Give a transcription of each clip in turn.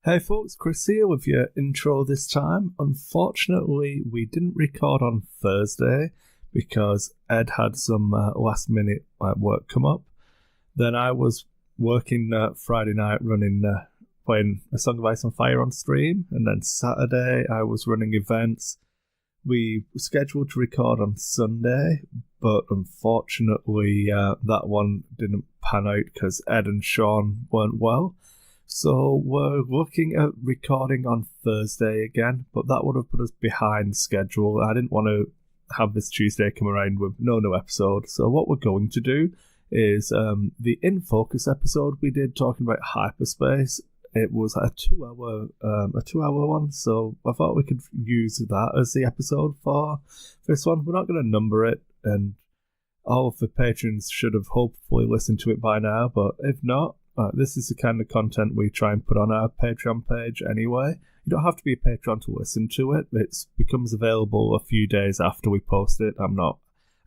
Hey folks, Chris here with your intro this time. Unfortunately, we didn't record on Thursday because Ed had some last minute work come up. Then I was working Friday night playing A Song of Ice and Fire on stream, and then Saturday I was running events. We were scheduled to record on Sunday, but unfortunately that one didn't pan out because Ed and Sean weren't well. So we're looking at recording on Thursday again, but that would have put us behind schedule. I didn't want to have this Tuesday come around with no new episode. So what we're going to do is the In Focus episode we did talking about Hyperspace. It was a 2-hour one, so I thought we could use that as the episode for this one. We're not going to number it, and all of the patrons should have hopefully listened to it by now, but if not, this is the kind of content we try and put on our Patreon page anyway. You don't have to be a patron to listen to it. It becomes available a few days after we post it. I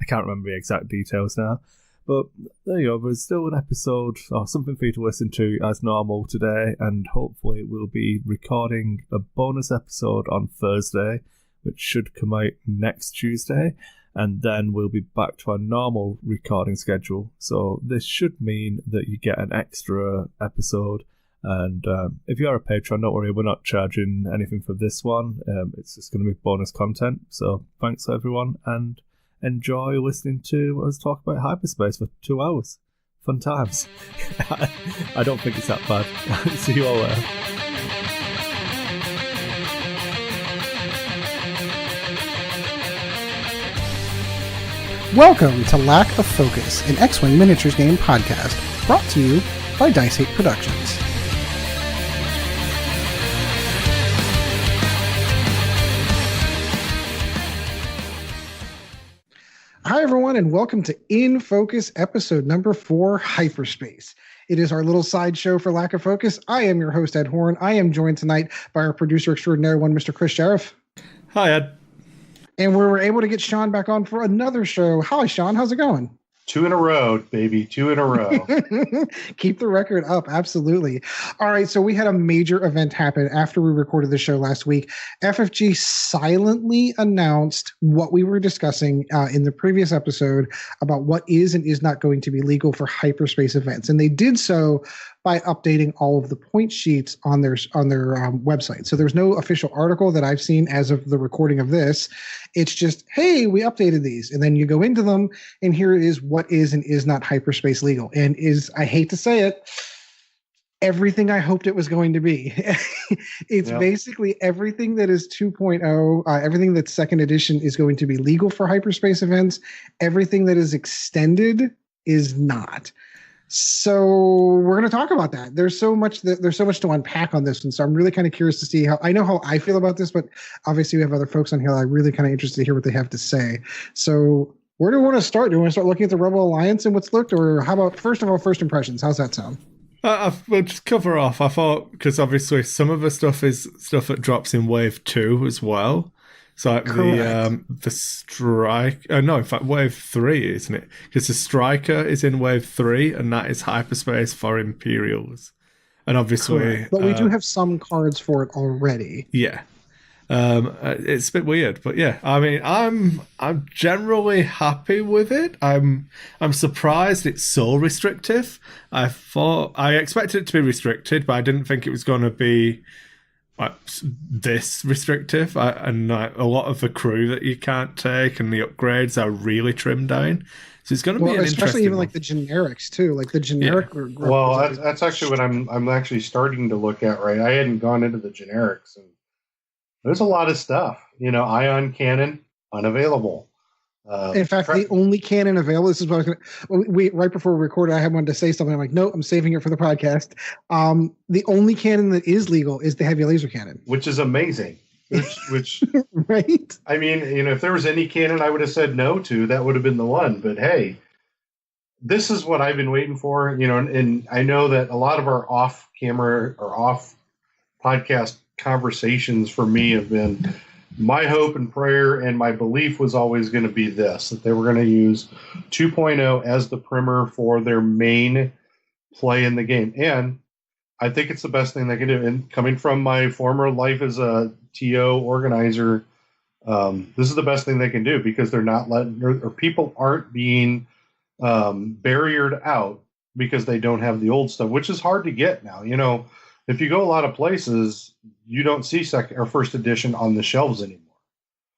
can't remember the exact details now. But there you go, there's still an episode or something for you to listen to as normal today, and hopefully we'll be recording a bonus episode on Thursday, which should come out next Tuesday. And then we'll be back to our normal recording schedule. So this should mean that you get an extra episode. And if you are a patron, don't worry, we're not charging anything for this one. It's just going to be bonus content. So thanks everyone, and enjoy listening to us talk about Hyperspace for 2 hours. Fun times. I don't think it's that bad. See you all later. Welcome to Lack of Focus, an X-Wing miniatures game podcast, brought to you by Dice 8 Productions. Hi everyone, and welcome to In Focus episode number 4, Hyperspace. It is our little sideshow for Lack of Focus. I am your host, Ed Horn. I am joined tonight by our producer extraordinary one, Mr. Chris Sheriff. Hi, Ed. And we were able to get Sean back on for another show. Hi, Sean. How's it going? 2 in a row, baby. 2 in a row. Keep the record up. Absolutely. All right. So we had a major event happen after we recorded the show last week. FFG silently announced what we were discussing in the previous episode about what is and is not going to be legal for hyperspace events. And they did so by updating all of the point sheets on their website. So there's no official article that I've seen as of the recording of this. It's just, hey, we updated these. And then you go into them, and here is what is and is not hyperspace legal. And I hate to say it, everything I hoped it was going to be. It's basically everything that is 2.0, everything that's second edition is going to be legal for hyperspace events. Everything that is extended is not. So we're going to talk about that. There's so much to unpack on this, and so I'm really kind of curious to see how I feel about this, but obviously we have other folks on here. I'm really kind of interested to hear what they have to say. So where do we want to start? Do we want to start looking at the Rebel Alliance and what's looked, or how about first of all, first impressions? How's that sound? We'll just cover off. I thought, because obviously some of the stuff is stuff that drops in Wave 2 as well. So like the strike, no, in fact, Wave 3, isn't it? Because the Striker is in Wave 3, and that is hyperspace for Imperials. And obviously... Correct. But we do have some cards for it already. Yeah. It's a bit weird, but yeah. I mean, I'm generally happy with it. I'm surprised it's so restrictive. I expected it to be restricted, but I didn't think it was going to be this restrictive, and a lot of the crew that you can't take and the upgrades are really trimmed down. So it's going to be an especially even one. Like the generics too, like the generic. Yeah. Well, that's actually what I'm actually starting to look at. Right, I hadn't gone into the generics, and there's a lot of stuff. Ion cannon unavailable. In fact, the only cannon available. This is what I was going. Right before we recorded, I wanted to say something. I'm like, no, I'm saving it for the podcast. The only cannon that is legal is the heavy laser cannon, which is amazing. Which right? I mean, if there was any cannon I would have said no to, that would have been the one. But hey, this is what I've been waiting for. And I know that a lot of our off-camera or off-podcast conversations for me have been. My hope and prayer and my belief was always going to be this, that they were going to use 2.0 as the primer for their main play in the game. And I think it's the best thing they can do. And coming from my former life as a TO organizer, this is the best thing they can do because they're not letting, or people aren't being barriered out because they don't have the old stuff, which is hard to get now. You know, if you go a lot of places, you don't see second or first edition on the shelves anymore.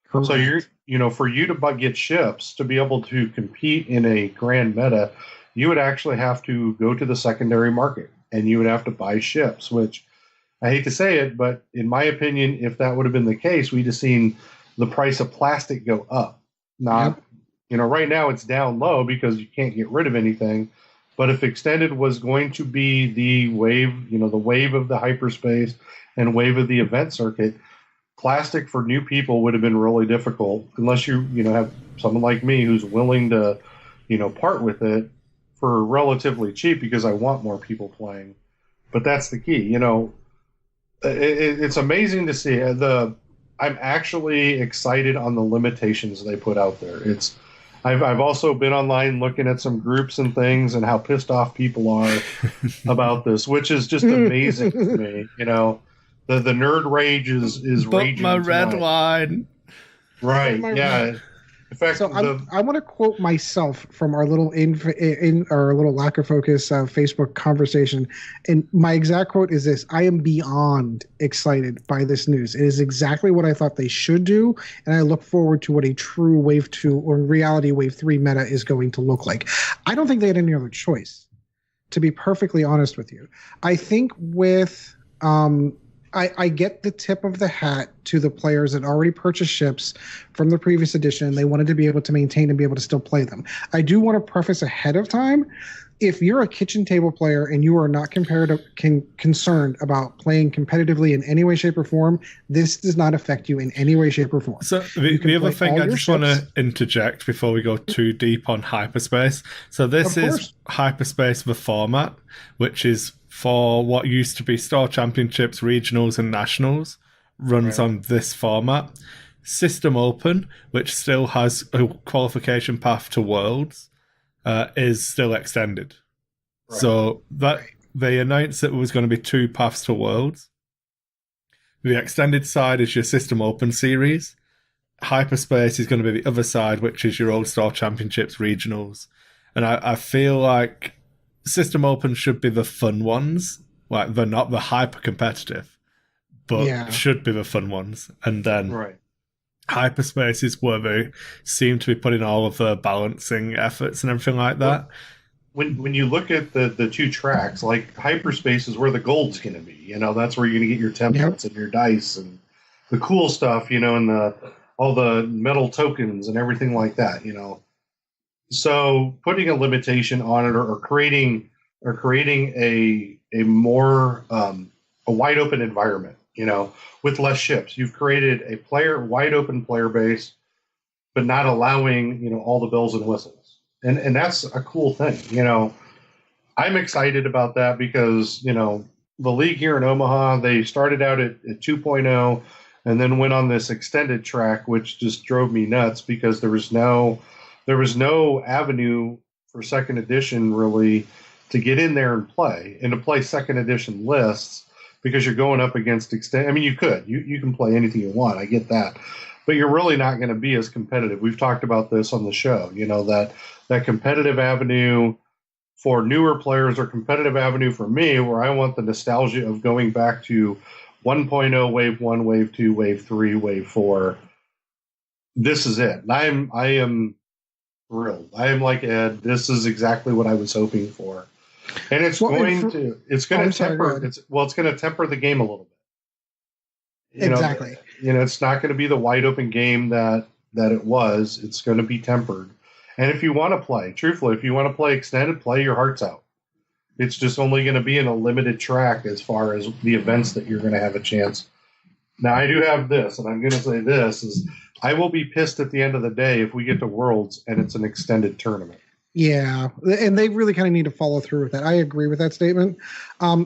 Correct. So for you to get ships to be able to compete in a grand meta, you would actually have to go to the secondary market and you would have to buy ships, which I hate to say it, but in my opinion, if that would have been the case, we'd have seen the price of plastic go up. Not, right now it's down low because you can't get rid of anything. But if Extended was going to be the wave, the wave of the hyperspace and wave of the event circuit, plastic for new people would have been really difficult unless you have someone like me who's willing to, part with it for relatively cheap because I want more people playing. But that's the key. It's amazing to see I'm actually excited on the limitations they put out there. I've also been online looking at some groups and things and how pissed off people are about this, which is just amazing to me. The nerd rage is raging. My red line. Right. Yeah. In fact, so I want to quote myself from our little in our little lack of focus Facebook conversation, and my exact quote is this: "I am beyond excited by this news. It is exactly what I thought they should do, and I look forward to what a true Wave 2 or reality Wave 3 meta is going to look like." I don't think they had any other choice, to be perfectly honest with you. I think with I get the tip of the hat to the players that already purchased ships from the previous edition. They wanted to be able to maintain and be able to still play them. I do want to preface ahead of time, if you're a kitchen table player and you are not concerned about playing competitively in any way, shape, or form, this does not affect you in any way, shape, or form. So the other thing I just want to interject before we go too deep on Hyperspace. So this is Hyperspace, the format, which is for what used to be Store Championships, Regionals, and Nationals, runs on this format. System Open, which still has a qualification path to Worlds, is still extended. Right. So they announced that there was going to be 2 paths to Worlds. The extended side is your System Open series. Hyperspace is going to be the other side, which is your old Store Championships, Regionals. And I feel like System Open should be the fun ones. Like, they're not the hyper competitive, but should be the fun ones. And then Hyperspace is where they seem to be putting all of the balancing efforts and everything like that. When you look at the 2 tracks, like Hyperspace is where the gold's going to be. That's where you're going to get your templates and your dice and the cool stuff, and all the metal tokens and everything like that, So putting a limitation on it or creating a more a wide open environment, with less ships. You've created a wide open player base, but not allowing, all the bells and whistles. And that's a cool thing. I'm excited about that because, the league here in Omaha, they started out at 2.0 and then went on this extended track, which just drove me nuts because there was no avenue for second edition really to get in there and to play second edition lists because you're going up against extend. I mean, you can play anything you want. I get that, but you're really not going to be as competitive. We've talked about this on the show, that competitive avenue for newer players or competitive avenue for me, where I want the nostalgia of going back to 1.0, Wave 1, Wave 2, Wave 3, Wave 4. This is it. I am thrilled. I am like Ed. This is exactly what I was hoping for, and it's going to temper the game a little bit. Exactly. It's not going to be the wide open game that it was. It's going to be tempered. And if you want to play, truthfully, if you want to play extended, play your hearts out. It's just only going to be in a limited track as far as the events that you're going to have a chance. Now, I do have this, and I'm going to say this is I will be pissed at the end of the day if we get to Worlds and it's an extended tournament. Yeah, and they really kind of need to follow through with that. I agree with that statement.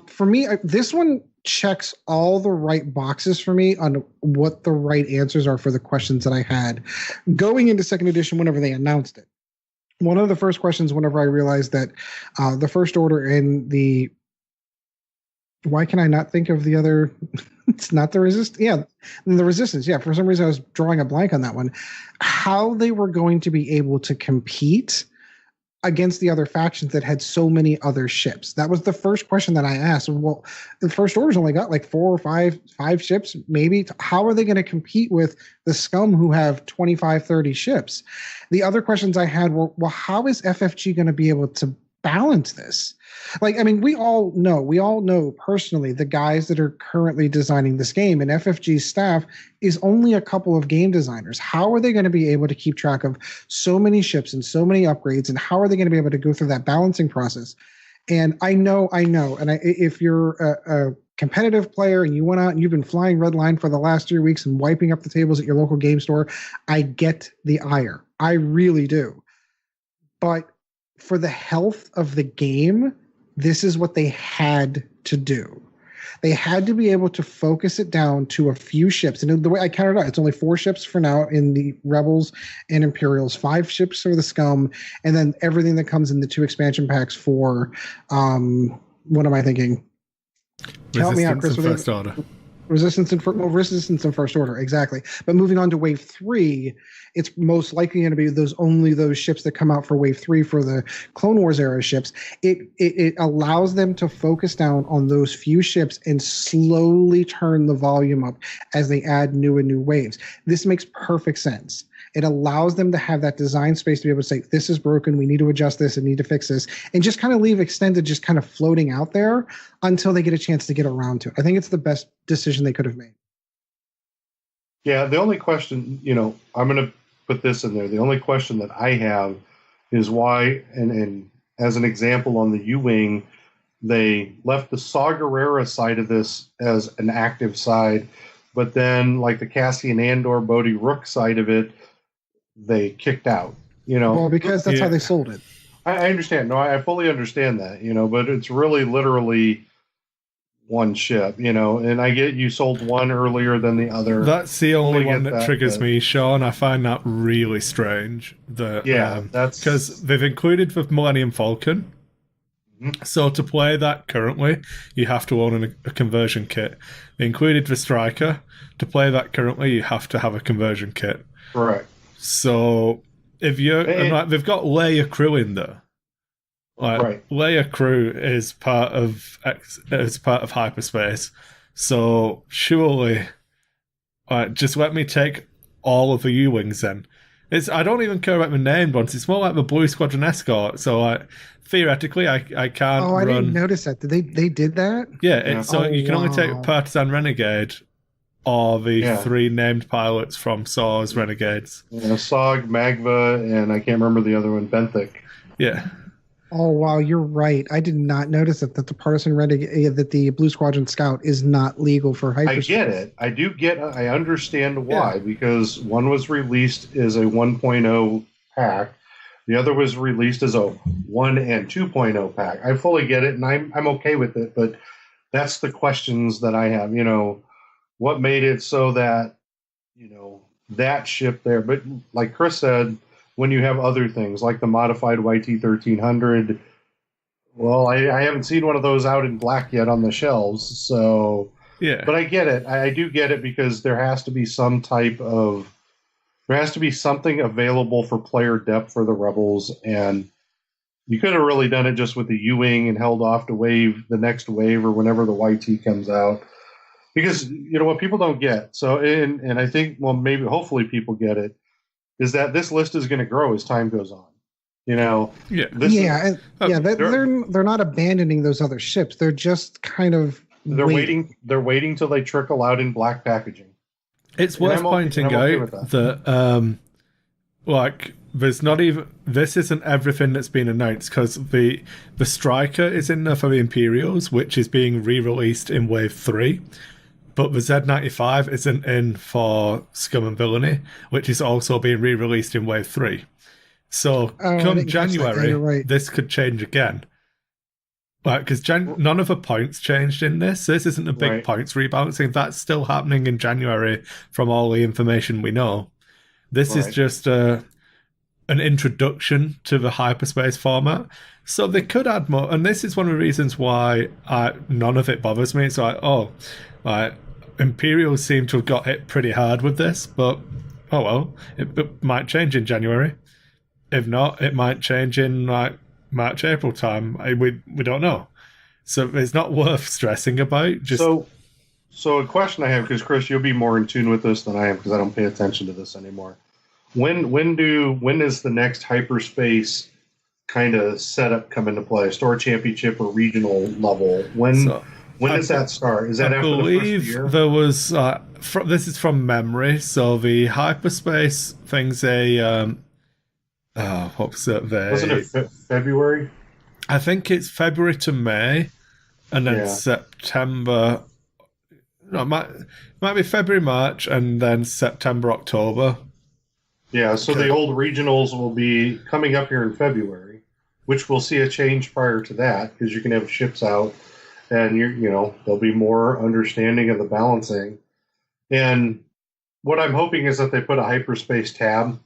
For me, this one checks all the right boxes for me on what the right answers are for the questions that I had going into second edition whenever they announced it. One of the first questions whenever I realized that the first order and the Why can I not think of the other? It's not the resist. Yeah, the resistance. Yeah, for some reason I was drawing a blank on that one. How they were going to be able to compete against the other factions that had so many other ships. That was the first question that I asked. Well, the First Order's only got like four or five ships, maybe. How are they going to compete with the scum who have 25, 30 ships? The other questions I had were, well, how is FFG going to be able to balance this? Like, I mean, we all know personally the guys that are currently designing this game, and FFG's staff is only a couple of game designers. How are they going to be able to keep track of so many ships and so many upgrades, and how are they going to be able to go through that balancing process? And I know, and if you're a competitive player and you went out and you've been flying red line for the last 3 weeks and wiping up the tables at your local game store, I get the ire. I really do. But for the health of the game, this is what they had to do. They had to be able to focus it down to a few ships. And the way I counted out, it's only 4 ships for now in the Rebels and Imperials, 5 ships for the Scum, and then everything that comes in the 2 expansion packs for, what am I thinking? Help me out, Chris. First Order. Resistance and First Order, exactly. But moving on to Wave 3, it's most likely going to be only those ships that come out for Wave 3 for the Clone Wars era ships. It allows them to focus down on those few ships and slowly turn the volume up as they add new and new waves. This makes perfect sense. It allows them to have that design space to be able to say, this is broken, we need to adjust this and need to fix this, and just kind of leave Extended just kind of floating out there until they get a chance to get around to it. I think it's the best decision they could have made. Yeah, the only question, I'm going to put this in there. The only question that I have is why, and as an example on the U-Wing, they left the Saw Gerrera side of this as an active side, but then like the Cassian Andor, Bodhi Rook side of it, they kicked out, Well, because that's how they sold it. I understand. No, I fully understand that, but it's really literally one ship, and I get you sold one earlier than the other. That's the only one that triggers me, Sean. I find that really strange. That's because they've included the Millennium Falcon. Mm-hmm. So to play that currently, you have to own a conversion kit. They included the Striker. To play that currently, you have to have a conversion kit. Correct. So if you're they've got Leia crew in there. Right. Leia crew is part of hyperspace. So surely, just let me take all of the U-Wings then. I don't even care about the name once. It's more like the Blue Squadron Escort. So theoretically, I can't. Oh, I didn't notice that. They did that? Yeah. So you can only take Partisan Renegade or the 3 named pilots from Saw's Renegades. Yeah, Sog, Magva, and I can't remember the other one, Benthic. Yeah. Oh, wow, you're right. I did not notice that the Partisan Renegade, that the Blue Squadron Scout is not legal for Hyperspace. I get it. I understand why, because one was released as a 1.0 pack. The other was released as a 1 and 2.0 pack. I fully get it, and I'm okay with it, but that's the questions that I have. What made it so that, that ship there? But like Chris said, when you have other things like the modified YT-1300, well, I haven't seen one of those out in black yet on the shelves. So, yeah. But I get it. I do get it, because there has to be there has to be something available for player depth for the Rebels, and you could have really done it just with the U-Wing and held off to the next wave or whenever the YT comes out. Because, what people don't get, so, and I think, well, maybe, hopefully people get it, is that this list is going to grow as time goes on. They're not abandoning those other ships. They're just kind of waiting. They're waiting till they trickle out in black packaging. It's worth pointing out that there's not even, this isn't everything that's been announced, because the Striker is in there for the Imperials, which is being re-released in Wave 3. But the Z95 isn't in for Scum and Villainy, which is also being re-released in Wave 3. So come January, this could change again. Because none of the points changed in this. This isn't a big points rebalancing. That's still happening in January from all the information we know. This is just an introduction to the hyperspace format. So they could add more, and this is one of the reasons why none of it bothers me. It's like, Imperials seem to have got hit pretty hard with this, but oh well, it might change in January. If not, it might change in like March, April time. We don't know. So it's not worth stressing about. So a question I have, because Chris, you'll be more in tune with this than I am, because I don't pay attention to this anymore. When is the next hyperspace kind of setup come into play? Store championship or regional level? When does that start? Is that after the first year? There was. This is from memory. So the hyperspace thing's a. What was it? Wasn't it February? I think it's February to May, and then September. No, it might be February, March, and then September, October. Yeah, so the old regionals will be coming up here in February, which we'll see a change prior to that, because you can have ships out, and there'll be more understanding of the balancing. And what I'm hoping is that they put a hyperspace tab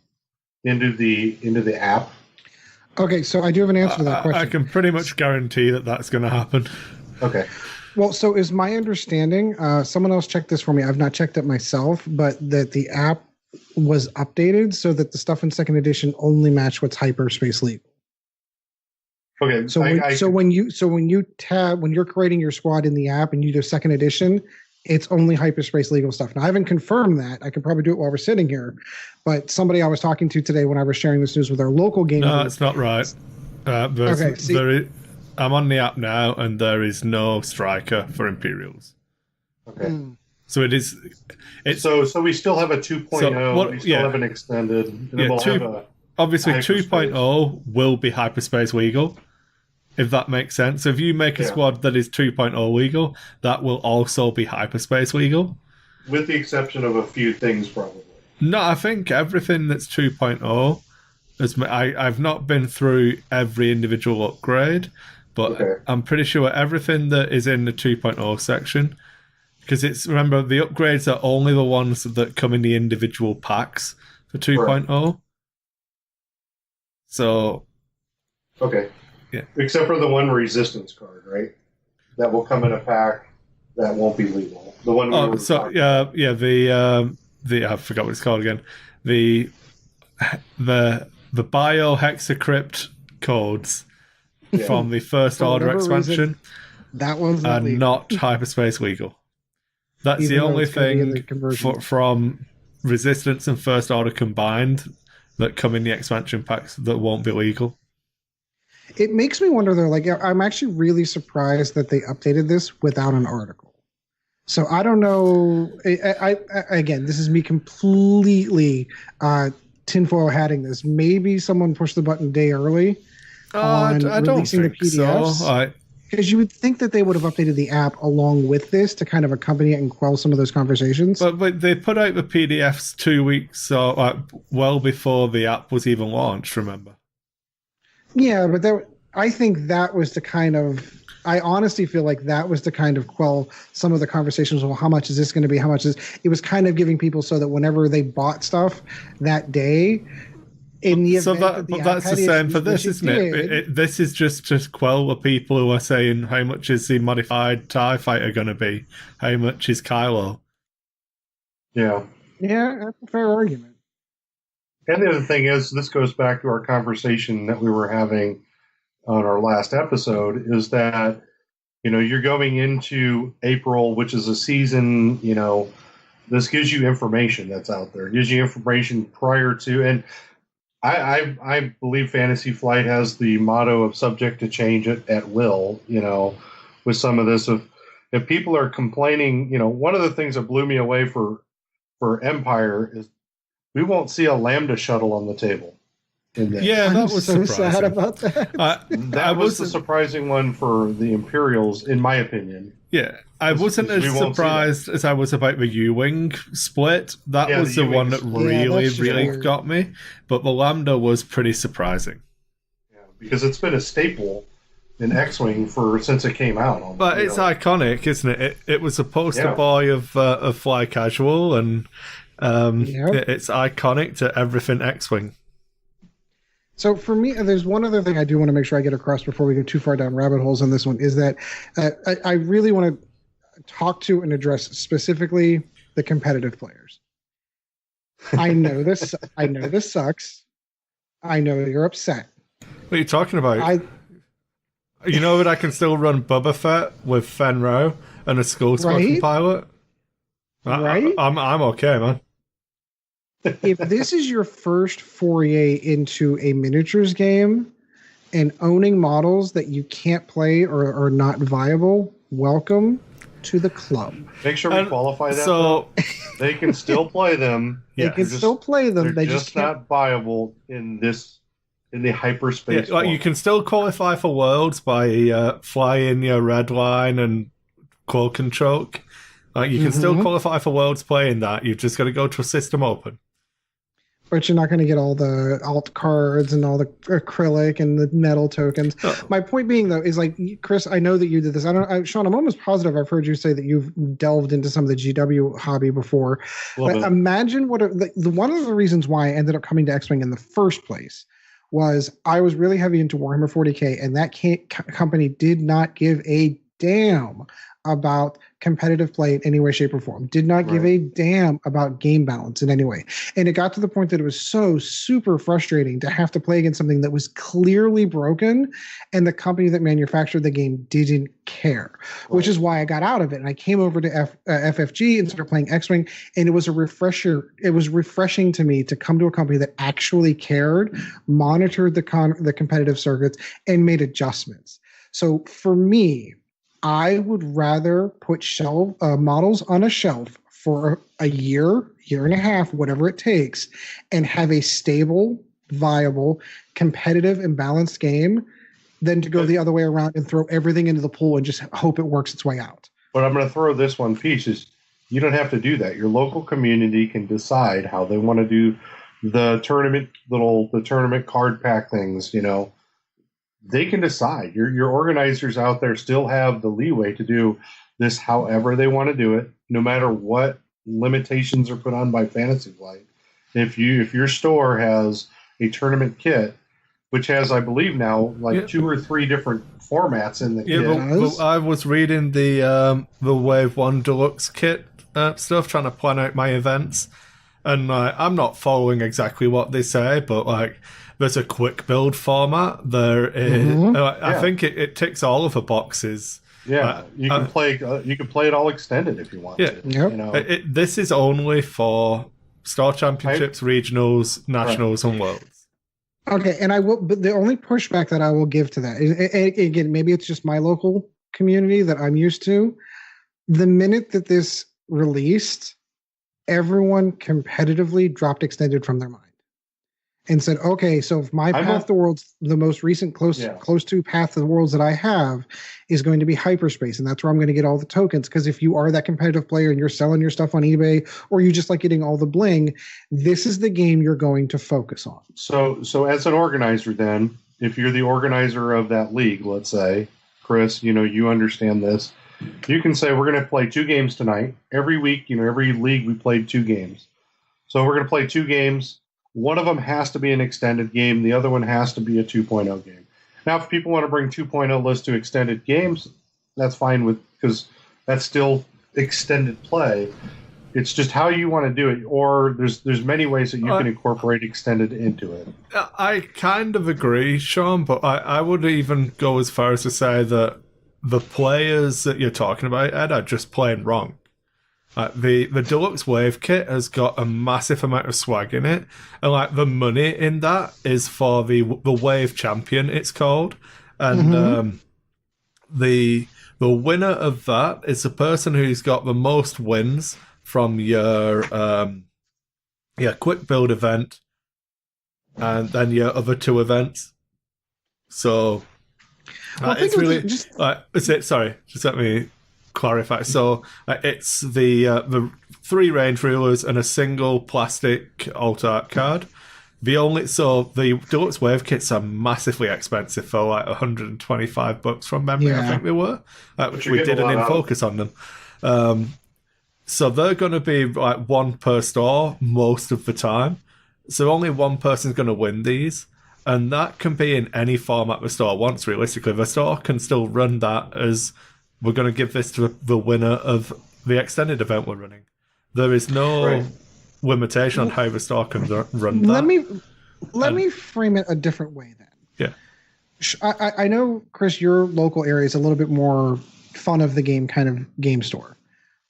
into the app. Okay, so I do have an answer to that question. I can pretty much guarantee that that's going to happen. Okay. Well, so is my understanding, someone else checked this for me, I've not checked it myself, but that the app was updated so that the stuff in second edition only match what's hyperspace legal. Okay. So when you're creating your squad in the app and you do second edition, it's only hyperspace legal stuff. Now I haven't confirmed that. I could probably do it while we're sitting here, but somebody I was talking to today when I was sharing this news with our local game. No, it's not right. I'm on the app now, and there is no striker for Imperials. Okay. So it is. So we still have a 2.0. We still haven't extended. And obviously, 2.0 will be hyperspace legal, if that makes sense. So if you make a squad that is 2.0 legal, that will also be hyperspace legal. With the exception of a few things, probably. No, I think everything that's 2.0. I've not been through every individual upgrade, but I'm pretty sure everything that is in the 2.0 section, because remember, the upgrades are only the ones that come in the individual packs for 2.0. Right. So. Okay. Yeah. Except for the one resistance card, right? That will come in a pack that won't be legal. The one. I forgot what it's called again. The biohexacrypt codes from the First Order expansion are not hyperspace legal. That's the only thing from Resistance and First Order combined that come in the expansion packs that won't be legal. It makes me wonder, though, like, I'm actually really surprised that they updated this without an article. So I don't know. Again, this is me completely tinfoil hatting this. Maybe someone pushed the button a day early on releasing the PDFs. So. Because you would think that they would have updated the app along with this to kind of accompany it and quell some of those conversations. But they put out the PDFs 2 weeks well before the app was even launched, remember? Yeah, but I think that was the kind of... I honestly feel like that was to kind of quell some of the conversations. Well, how much is this going to be? How much is... It was kind of giving people so that whenever they bought stuff that day... That's the same for this, isn't it? This is just to quell the people who are saying, how much is the modified TIE fighter going to be? How much is Kylo? Yeah. Yeah, that's a fair argument. And the other thing is, this goes back to our conversation that we were having on our last episode, is that, you're going into April, which is a season, this gives you information that's out there. It gives you information prior to... and I believe Fantasy Flight has the motto of subject to change at will, with some of this. If people are complaining, one of the things that blew me away for Empire is we won't see a Lambda shuttle on the table. Yeah, that was so surprising. Sad about that. That was the surprising one for the Imperials, in my opinion. Yeah, I wasn't as surprised as I was about the U-Wing split. That was the one that really got me. But the Lambda was pretty surprising. Yeah, because it's been a staple in X-Wing since it came out. But it's iconic, isn't it? It was a poster boy of Fly Casual, and it's iconic to everything X-Wing. So for me, there's one other thing I do want to make sure I get across before we go too far down rabbit holes on this one is that I really want to talk to and address specifically the competitive players. I know this. I know this sucks. I know you're upset. What are you talking about? You know that I can still run Boba Fett with Fenro and a Skull Squadron pilot? Right? I'm okay, man. If this is your first foray into a miniatures game and owning models that you can't play or are not viable, welcome to the club. Make sure we qualify that. So they can still play them. They can still play them. They're just not viable in the hyperspace. Yeah, like you can still qualify for Worlds by flying your red line and cloak and choke. Like you can still qualify for Worlds playing that. You've just got to go to a system open. But you're not going to get all the alt cards and all the acrylic and the metal tokens. Oh. My point being, though, is like, Chris, I know that you did this. Sean, I'm almost positive I've heard you say that you've delved into some of the GW hobby before. But imagine one of the reasons why I ended up coming to X-Wing in the first place was I was really heavy into Warhammer 40K, and that company did not give a damn about competitive play in any way, shape, or form. Did not give a damn about game balance in any way. And it got to the point that it was so super frustrating to have to play against something that was clearly broken, and the company that manufactured the game didn't care, which is why I got out of it. And I came over to FFG and started playing X-Wing, and it was a refresher. It was refreshing to me to come to a company that actually cared, monitored the competitive circuits, and made adjustments. So for me, I would rather put models on a shelf for a year and a half, whatever it takes, and have a stable, viable, competitive, and balanced game than to go the other way around and throw everything into the pool and just hope it works its way out. But I'm going to throw this one piece is you don't have to do that. Your local community can decide how they want to do the tournament card pack things, They can decide. Your organizers out there still have the leeway to do this however they want to do it, no matter what limitations are put on by Fantasy Flight. If your store has a tournament kit, which has, I believe now, 2 or 3 different formats in the kit. But I was reading the Wave 1 Deluxe kit stuff, trying to plan out my events, and I'm not following exactly what they say, but there's a quick build format. There is, I think it ticks all of the boxes. Yeah, you can play it all extended if you want to. Yep. This is only for Star Championships, regionals, nationals, and worlds. Okay, and I will. But the only pushback that I will give to that is, again, maybe it's just my local community that I'm used to. The minute that this released, everyone competitively dropped extended from their mind and said, okay, so if my Path to Worlds, the most recent close to Path to the Worlds that I have is going to be Hyperspace, and that's where I'm going to get all the tokens, because if you are that competitive player and you're selling your stuff on eBay, or you just like getting all the bling, this is the game you're going to focus on. So as an organizer then, if you're the organizer of that league, let's say, Chris, you understand this, you can say we're going to play 2 games tonight. Every week, every league we played 2 games. So we're going to play 2 games. One of them has to be an extended game. The other one has to be a 2.0 game. Now, if people want to bring 2.0 lists to extended games, that's fine because that's still extended play. It's just how you want to do it, or there's many ways that you can incorporate extended into it. I kind of agree, Sean, but I would even go as far as to say that the players that you're talking about, Ed, are just playing wrong. The Deluxe Wave kit has got a massive amount of swag in it, and the money in that is for the Wave Champion, it's called, and the winner of that is the person who's got the most wins from your quick build event, and then your other 2 events. So it's really sorry, just let me clarify. So it's the 3 range rulers and a single plastic alt art card. The Deluxe Wave kits are massively expensive for $125 from memory. I think they were, which we did an in focus on them. So they're going to be 1 per store most of the time. So only one person's going to win these. And that can be in any format the store wants, realistically. The store can still run that as, we're going to give this to the winner of the extended event we're running. There is no limitation on how the store can run that. Let me frame it a different way then. Yeah. I know, Chris, your local area is a little bit more fun of the game kind of game store.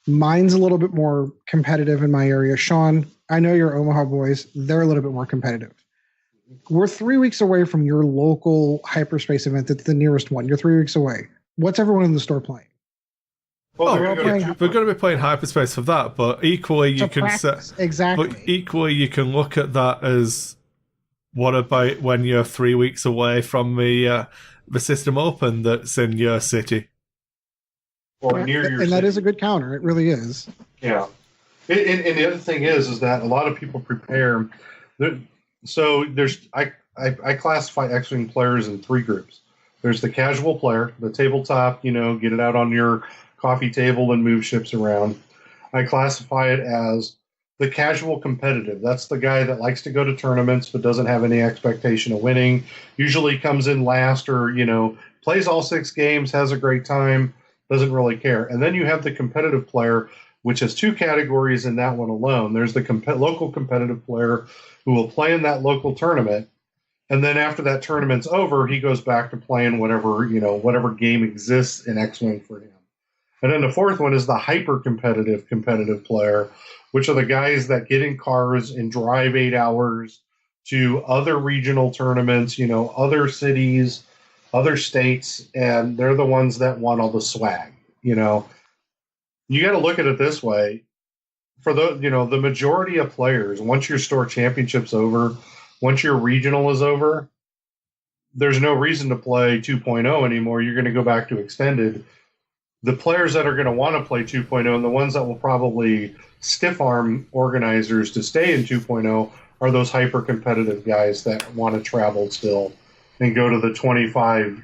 Mine's a little bit more competitive in my area. Sean, I know your Omaha boys, they're a little bit more competitive. We're 3 weeks away from your local Hyperspace event. That's the nearest one. You're 3 weeks away. What's everyone in the store playing? Well, we're going to be playing Hyperspace for that, but equally you can exactly. But equally you can look at that as, what about when you're 3 weeks away from the System Open that's in your city, or near your city? That is a good counter. It really is. Yeah, and the other thing is that a lot of people prepare. So I classify X-Wing players in 3 groups. There's the casual player, the tabletop, get it out on your coffee table and move ships around. I classify it as the casual competitive. That's the guy that likes to go to tournaments but doesn't have any expectation of winning, usually comes in last, or, plays all 6 games, has a great time, doesn't really care. And then you have the competitive player, which has 2 categories in that one alone. There's the local competitive player who will play in that local tournament, and then after that tournament's over, he goes back to playing whatever game exists in X-Wing for him. And then the 4th one is the hyper-competitive player, which are the guys that get in cars and drive 8 hours to other regional tournaments, other cities, other states, and they're the ones that want all the swag. You got to look at it this way. For the majority of players, once your store championship's over, once your regional is over, there's no reason to play 2.0 anymore. You're going to go back to extended. The players that are going to want to play 2.0 and the ones that will probably stiff arm organizers to stay in 2.0 are those hyper competitive guys that want to travel still and go to the 25,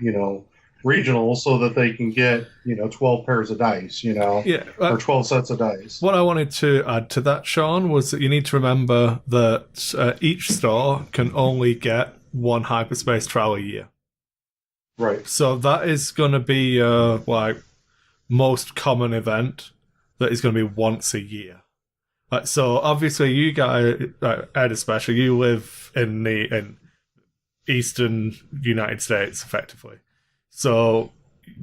regionals so that they can get 12 pairs of dice, or 12 sets of dice. What I wanted to add to that, Sean, was that you need to remember that each store can only get 1 Hyperspace trial a year. Right. So that is going to be most common event that is going to be once a year. So obviously you guys, Ed especially, you live in eastern United States effectively. So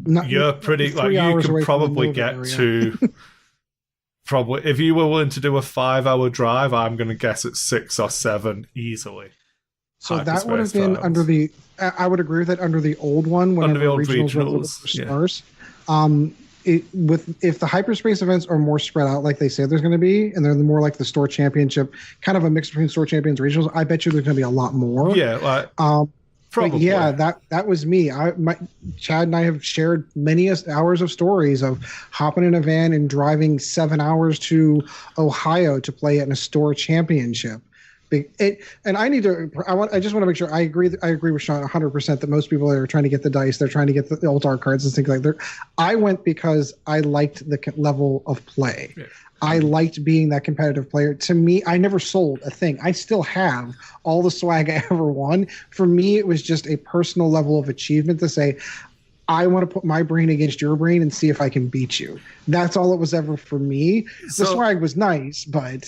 you're pretty, you can probably get to, probably, if you were willing to do a 5-hour drive, I'm going to guess it's 6 or 7 easily. So that would have been under the, I would agree with that, under the old one, when under the old regionals. Stars. If the Hyperspace events are more spread out like they say there's going to be, and they're more like the store championship, kind of a mix between store champions and regionals, I bet you there's going to be a lot more. Yeah, probably. Yeah, that was me. Chad and I have shared many hours of stories of hopping in a van and driving 7 hours to Ohio to play in a store championship. And I just want to make sure I agree with Sean 100% that most people are trying to get the dice, they're trying to get the old art cards and things like that. I went because I liked the level of play. Yeah. I liked being that competitive player. To me, I never sold a thing. I still have all the swag I ever won. For me, it was just a personal level of achievement to say, I want to put my brain against your brain and see if I can beat you. That's all it was ever for me. The swag was nice, but...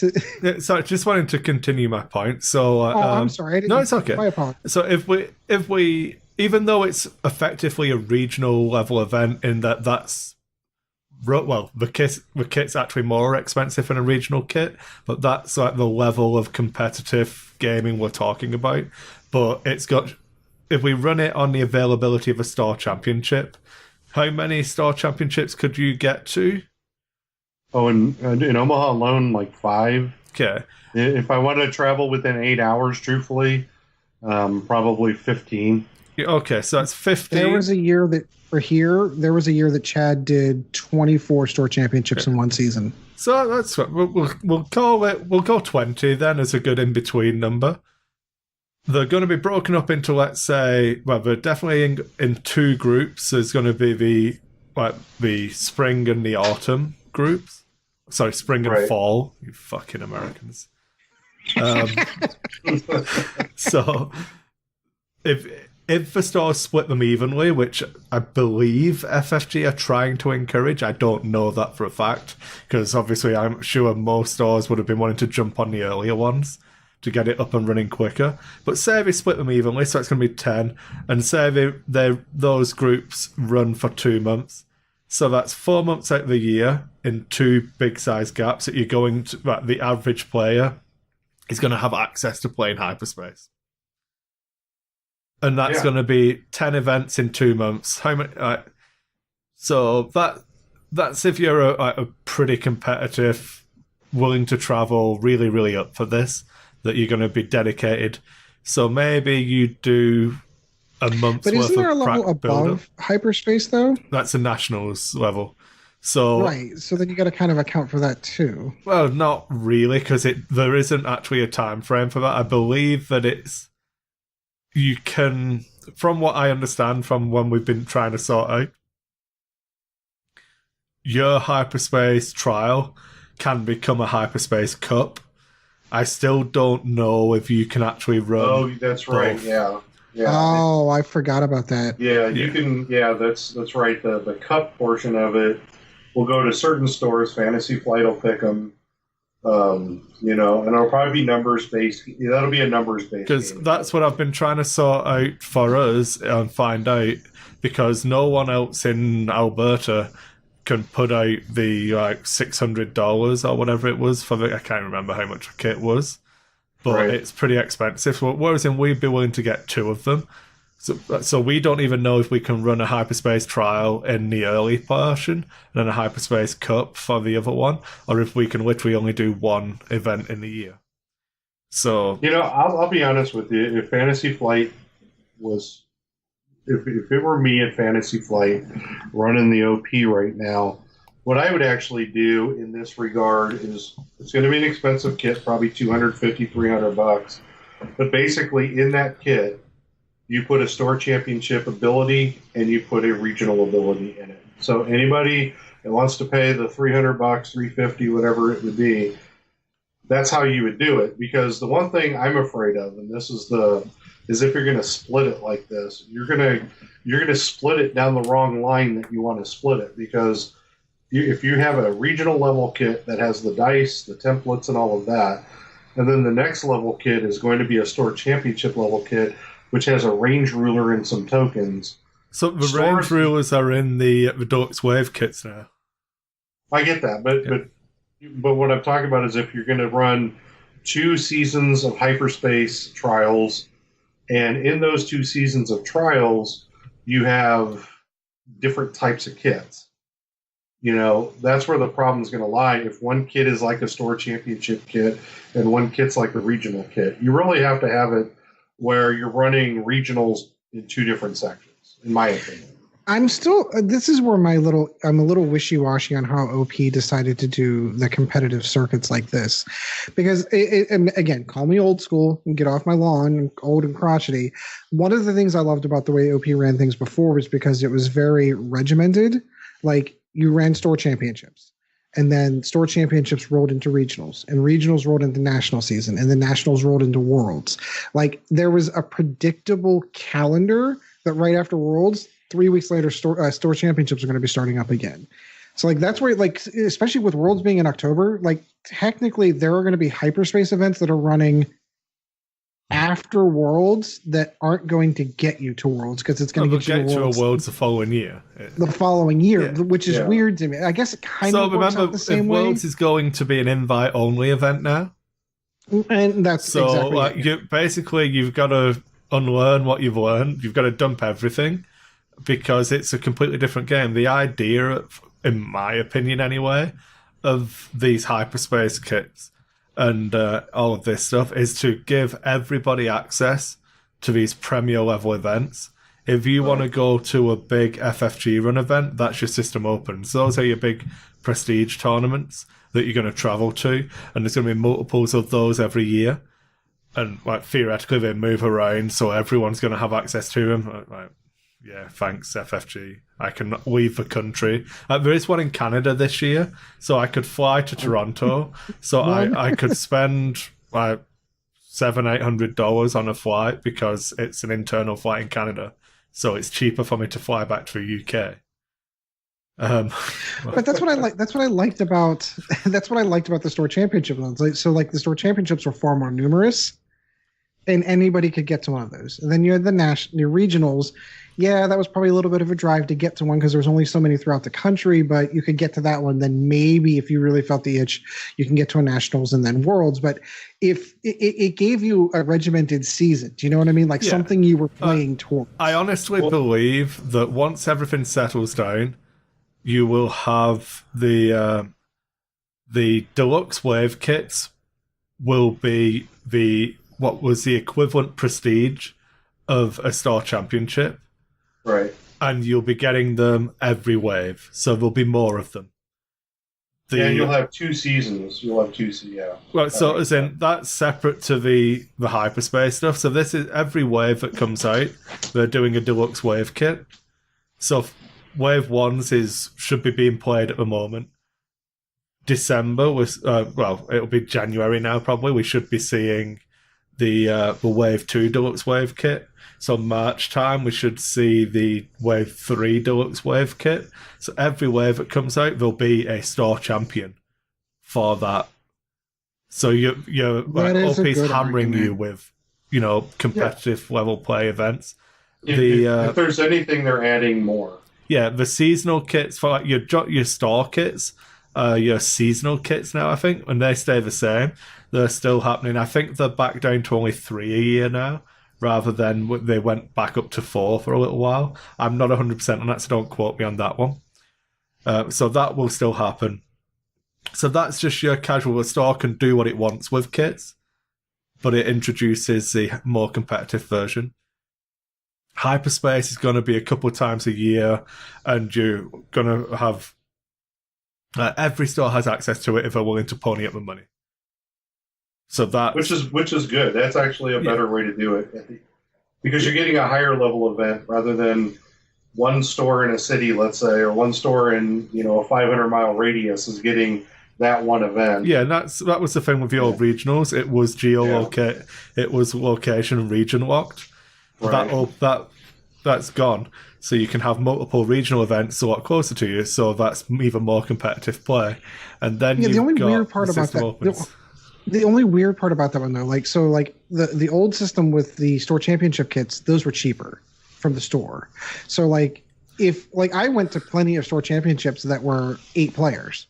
So I just wanted to continue my point. So, I'm sorry. No, it's okay. My apologies. So if we, even though it's effectively a regional level event in that's... Well, the kit's actually more expensive than a regional kit, but that's like the level of competitive gaming we're talking about. But it's got... If we run it on the availability of a store championship, how many store championships could you get to? Oh, in Omaha alone, like 5. Okay. If I wanted to travel within 8 hours, truthfully, probably 15. Okay, so that's 15. There was a year that Chad did 24 store championships in one season. So that's what we'll call it. We'll go 20 then as a good in between number. They're going to be broken up into, let's say, well, they're definitely in 2 groups. There's going to be the spring and the autumn groups. Sorry, spring and fall. You fucking Americans. So if the stores split them evenly, which I believe FFG are trying to encourage, I don't know that for a fact, because obviously I'm sure most stores would have been wanting to jump on the earlier ones to get it up and running quicker. But say they split them evenly, so it's going to be 10, and say those groups run for 2 months. So that's 4 months out of the year in 2 big size gaps that you're going to, the average player is going to have access to playing Hyperspace. And that's going to be 10 events in 2 months. How many? So that's if you're a pretty competitive, willing to travel, really, really up for this, that you're going to be dedicated. So maybe you do a month's worth of. But isn't there a level above Hyperspace though? That's a nationals level. So right. So then you got to kind of account for that too. Well, not really, because there isn't actually a time frame for that. I believe that it's. You can, from what I understand from when we've been trying to sort out, your Hyperspace trial can become a Hyperspace Cup. I still don't know if you can actually run. Oh, that's right. Yeah. Oh, I forgot about that. Yeah, you can. Yeah, that's right. The cup portion of it will go to certain stores. Fantasy Flight will pick them. And it'll probably be numbers based. That'll be a numbers based. Because that's what I've been trying to sort out for us and find out, because no one else in Alberta can put out the $600 or whatever it was for I can't remember how much a kit was, but It's pretty expensive. Whereas we'd be willing to get 2 of them. So we don't even know if we can run a Hyperspace trial in the early portion and then a Hyperspace Cup for the other one, or if we can literally only do 1 event in the year. So I'll be honest with you. If Fantasy Flight was, if it were me at Fantasy Flight running the OP right now, what I would actually do in this regard is it's going to be an expensive kit, probably $250, $300, but basically in that kit, you put a store championship ability and you put a regional ability in it. So anybody that wants to pay the $300, $350, whatever it would be, that's how you would do it. Because the one thing I'm afraid of, and this is if you're going to split it like this, you're going to split it down the wrong line that you want to split it. Because if you have a regional level kit that has the dice, the templates, and all of that, and then the next level kit is going to be a store championship level kit, which has a range ruler and some tokens. So the range rulers are in the Deluxe Wave kits now. I get that, but what I'm talking about is if you're going to run 2 seasons of Hyperspace trials, and in those 2 seasons of trials, you have different types of kits. That's where the problem is going to lie. If one kit is like a store championship kit and one kit's like a regional kit, you really have to have it where you're running regionals in 2 different sections, in my opinion. This is where I'm a little wishy-washy on how OP decided to do the competitive circuits like this. Because, and again, call me old school and get off my lawn, old and crotchety. One of the things I loved about the way OP ran things before was because it was very regimented. Like, you ran store championships. And then store championships rolled into regionals, and regionals rolled into national season, and the nationals rolled into worlds. Like, there was a predictable calendar that right after worlds, 3 weeks later, store championships are going to be starting up again. So that's where, especially with worlds being in October, technically there are going to be Hyperspace events that are running after worlds that aren't going to get you to worlds, because it's going to get you to worlds the following year. Which is weird to me. I guess it kind of works out the same way. Worlds is going to be an invite only event now, and that's so exactly you've got to unlearn what you've learned. You've got to dump everything, because it's a completely different game. The idea, in my opinion anyway, of these Hyperspace kits and all of this stuff is to give everybody access to these premier level events. If you want to go to a big FFG run event, that's your system open. So those are your big prestige tournaments that you're going to travel to, and there's going to be multiples of those every year. And theoretically, they move around, so everyone's going to have access to them. Yeah, thanks, FFG. I can leave the country. There is one in Canada this year, so I could fly to Toronto. So I could spend $700-800 on a flight because it's an internal flight in Canada, so it's cheaper for me to fly back to the UK. But that's what I like. That's what I liked about. That's what I liked about the store championship ones. Like the store championships were far more numerous, and anybody could get to one of those. And then you had the regionals. Yeah, that was probably a little bit of a drive to get to one because there was only so many throughout the country. But you could get to that one. Then maybe if you really felt the itch, you can get to a nationals and then worlds. But if it gave you a regimented season, do you know what I mean? Like something you were playing towards. I honestly believe that once everything settles down, you will have the deluxe wave kits will be what was the equivalent prestige of a store championship. Right. And you'll be getting them every wave, so there'll be more of them. And you'll have 2 seasons. You'll have 2 seasons, yeah. Well, so as in, that's separate to the hyperspace stuff. So this is every wave that comes out, they're doing a deluxe wave kit. So wave 1s should be being played at the moment. December was it'll be January now probably. We should be seeing the wave 2 deluxe wave kit. So March time we should see the wave 3 deluxe wave kit. So every wave that comes out there'll be a store champion for that. So you're OP's hammering you with competitive level play events. If there's anything they're adding more. Yeah, the seasonal kits for like your store kits, your seasonal kits now, I think, and they stay the same. They're still happening. I think they're back down to only 3 a year now, rather than they went back up to 4 for a little while. I'm not 100% on that, so don't quote me on that one. So that will still happen. So that's just your casual. The store can do what it wants with kits, but it introduces the more competitive version. Hyperspace is going to be a couple of times a year, and you're going to have every store has access to it if they're willing to pony up the money. So that which is good. That's actually a better way to do it, because you're getting a higher level event rather than one store in a city, let's say, or one store in a 500-mile radius is getting that one event. Yeah, and that was the thing with the old regionals. It was it was location and region locked. Right. That's gone. So you can have multiple regional events a lot closer to you. So that's even more competitive play. And then the only weird part about that. The only weird part about that one though, the old system with the store championship kits, those were cheaper from the store. So if I went to plenty of store championships that were 8 players.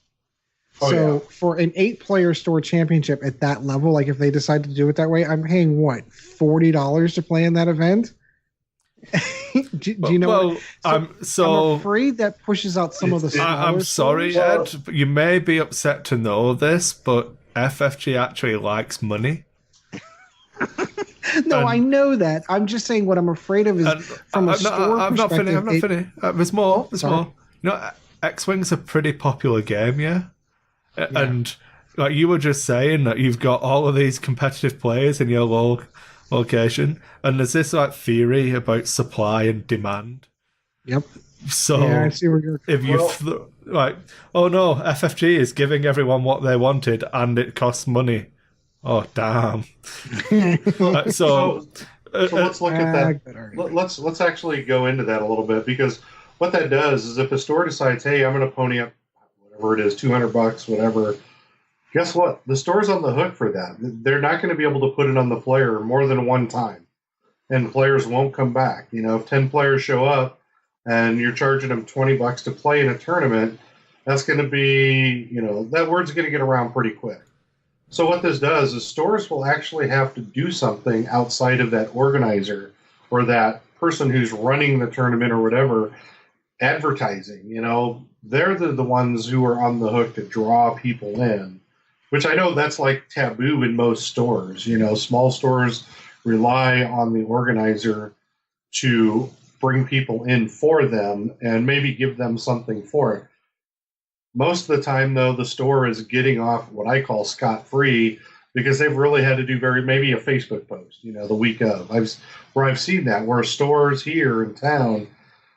For an 8-player store championship at that level, if they decide to do it that way, I'm paying $40 to play in that event. do you know? Well, I'm afraid that pushes out some of the smaller I'm sorry, stores. Ed. You may be upset to know this, but FFG actually likes money. I know that. I'm just saying what I'm afraid of is from a store I'm perspective. I'm not finished. There's more. There's more. X-Wing's a pretty popular game, yeah? And like you were just saying that you've got all of these competitive players in your location, and there's this theory about supply and demand. Yep. So I see where you're. If you oh no, FFG is giving everyone what they wanted, and it costs money. Oh damn! So let's look at that. Let's actually go into that a little bit, because what that does is if a store decides, hey, I'm going to pony up whatever it is, $200, whatever. Guess what? The store's on the hook for that. They're not going to be able to put it on the player more than one time, and players won't come back. If 10 players show up and you're charging them $20 to play in a tournament, that's going to be, that word's going to get around pretty quick. So what this does is stores will actually have to do something outside of that organizer or that person who's running the tournament or whatever, advertising. They're the ones who are on the hook to draw people in, which I know that's taboo in most stores. Small stores rely on the organizer to bring people in for them and maybe give them something for it. Most of the time, though, the store is getting off what I call scot-free because they've really had to do maybe a Facebook post, the week of. I've seen that where stores here in town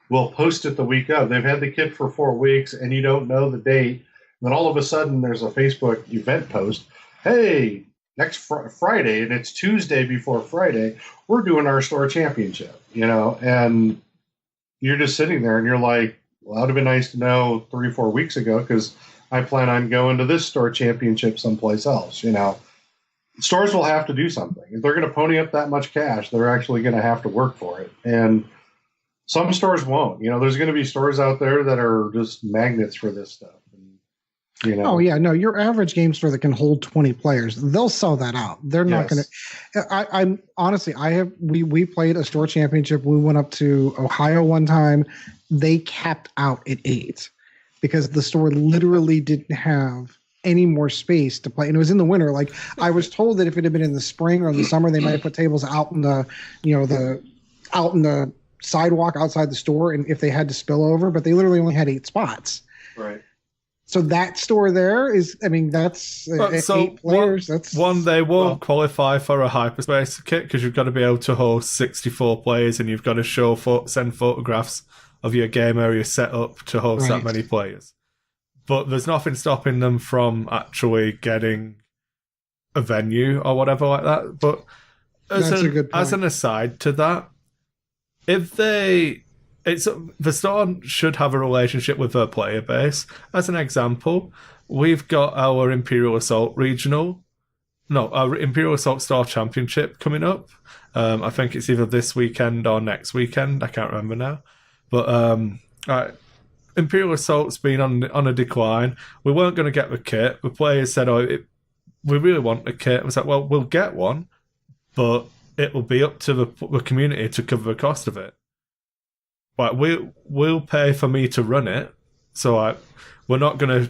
will post it the week of. They've had the kit for 4 weeks and you don't know the date. Then all of a sudden there's a Facebook event post. Hey, next Friday, and it's Tuesday before Friday, we're doing our store championship, and you're just sitting there and you're like, well, that would have been nice to know 3 or 4 weeks ago because I plan on going to this store championship someplace else. Stores will have to do something. If they're going to pony up that much cash, they're actually going to have to work for it. And some stores won't. There's going to be stores out there that are just magnets for this stuff. Oh yeah, no. Your average game store that can hold 20 players, they'll sell that out. They're not going to. I'm honestly, we played a store championship. We went up to Ohio one time. They capped out at 8 because the store literally didn't have any more space to play, and it was in the winter. Like I was told that if it had been in the spring or in the summer, they might have put tables out in the, out in the sidewalk outside the store, and if they had to spill over, but they literally only had 8 spots. Right. So that store there is, that's 8 players. They won't qualify for a Hyperspace kit because you've got to be able to host 64 players and you've got to send photographs of your game area set up to host that many players. But there's nothing stopping them from actually getting a venue or whatever like that. But as an aside to that, the store should have a relationship with their player base. As an example, we've got our Imperial Assault Store Championship coming up. I think it's either this weekend or next weekend. I can't remember now. But Imperial Assault's been on a decline. We weren't going to get the kit. The players said, we really want the kit. I was like, well, we'll get one, but it will be up to the community to cover the cost of it. Like we'll pay for me to run it, so we're not gonna,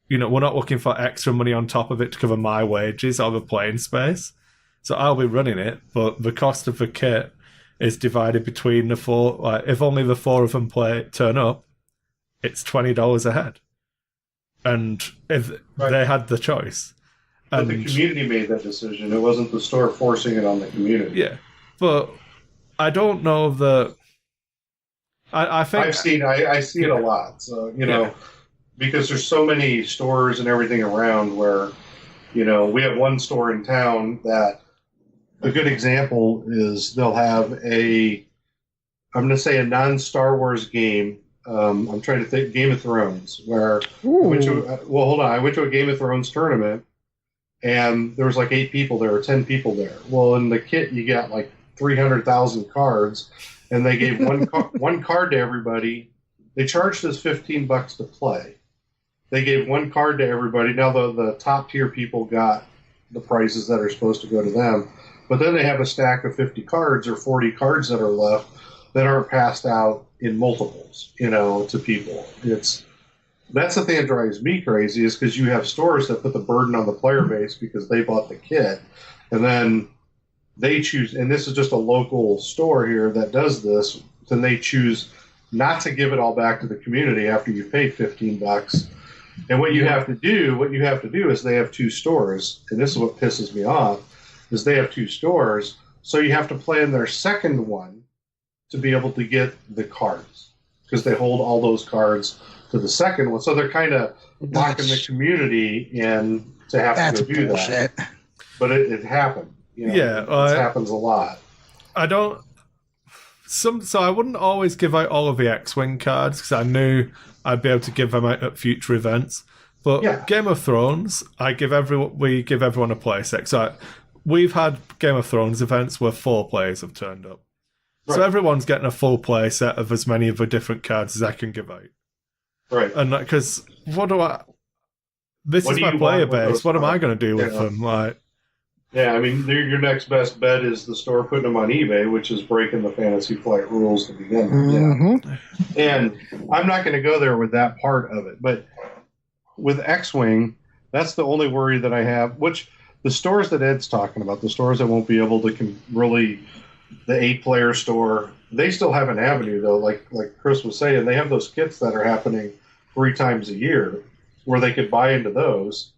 we're not looking for extra money on top of it to cover my wages or the playing space. So I'll be running it, but the cost of the kit is divided between the 4. Like if only the 4 of them turn up, it's $20 a head, and if they had the choice, but the community made that decision. It wasn't the store forcing it on the community. Yeah, but I don't know that. I think I see it a lot. So because there's so many stores and everything around where, we have one store in town that a good example is they'll have I'm going to say a non-Star Wars game. I'm trying to think Game of Thrones where I went to a Game of Thrones tournament and there was like 8 people there or 10 people there. Well, in the kit you got like 300,000 cards. And they gave one card to everybody. They charged us $15 to play. They gave one card to everybody. Now the top tier people got the prizes that are supposed to go to them. But then they have a stack of 50 cards or 40 cards that are left that aren't passed out in multiples, to people. That's the thing that drives me crazy is because you have stores that put the burden on the player base because they bought the kit. And then they choose, and this is just a local store here that does this, then they choose not to give it all back to the community after you've paid $15. And what you have to do is they have 2 stores, and this is what pisses me off, is they have 2 stores, so you have to play in their second one to be able to get the cards, because they hold all those cards to the second one. So they're kind of locking the community in to have to go do that. But it happened. It happens a lot. So I wouldn't always give out all of the X-Wing cards because I knew I'd be able to give them out at future events. But Game of Thrones, we give everyone a play set. So we've had Game of Thrones events where 4 players have turned up. Right. So everyone's getting a full play set of as many of the different cards as I can give out. Right. And because this is my player base. What am I going to do with them? Yeah, I mean, your next best bet is the store putting them on eBay, which is breaking the Fantasy Flight rules to begin with. Mm-hmm. And I'm not going to go there with that part of it. But with X-Wing, that's the only worry that I have, which the stores that Ed's talking about, the stores that won't be able to really, the 8-player store, they still have an avenue, though. Like Chris was saying, they have those kits that are happening 3 times a year where they could buy into those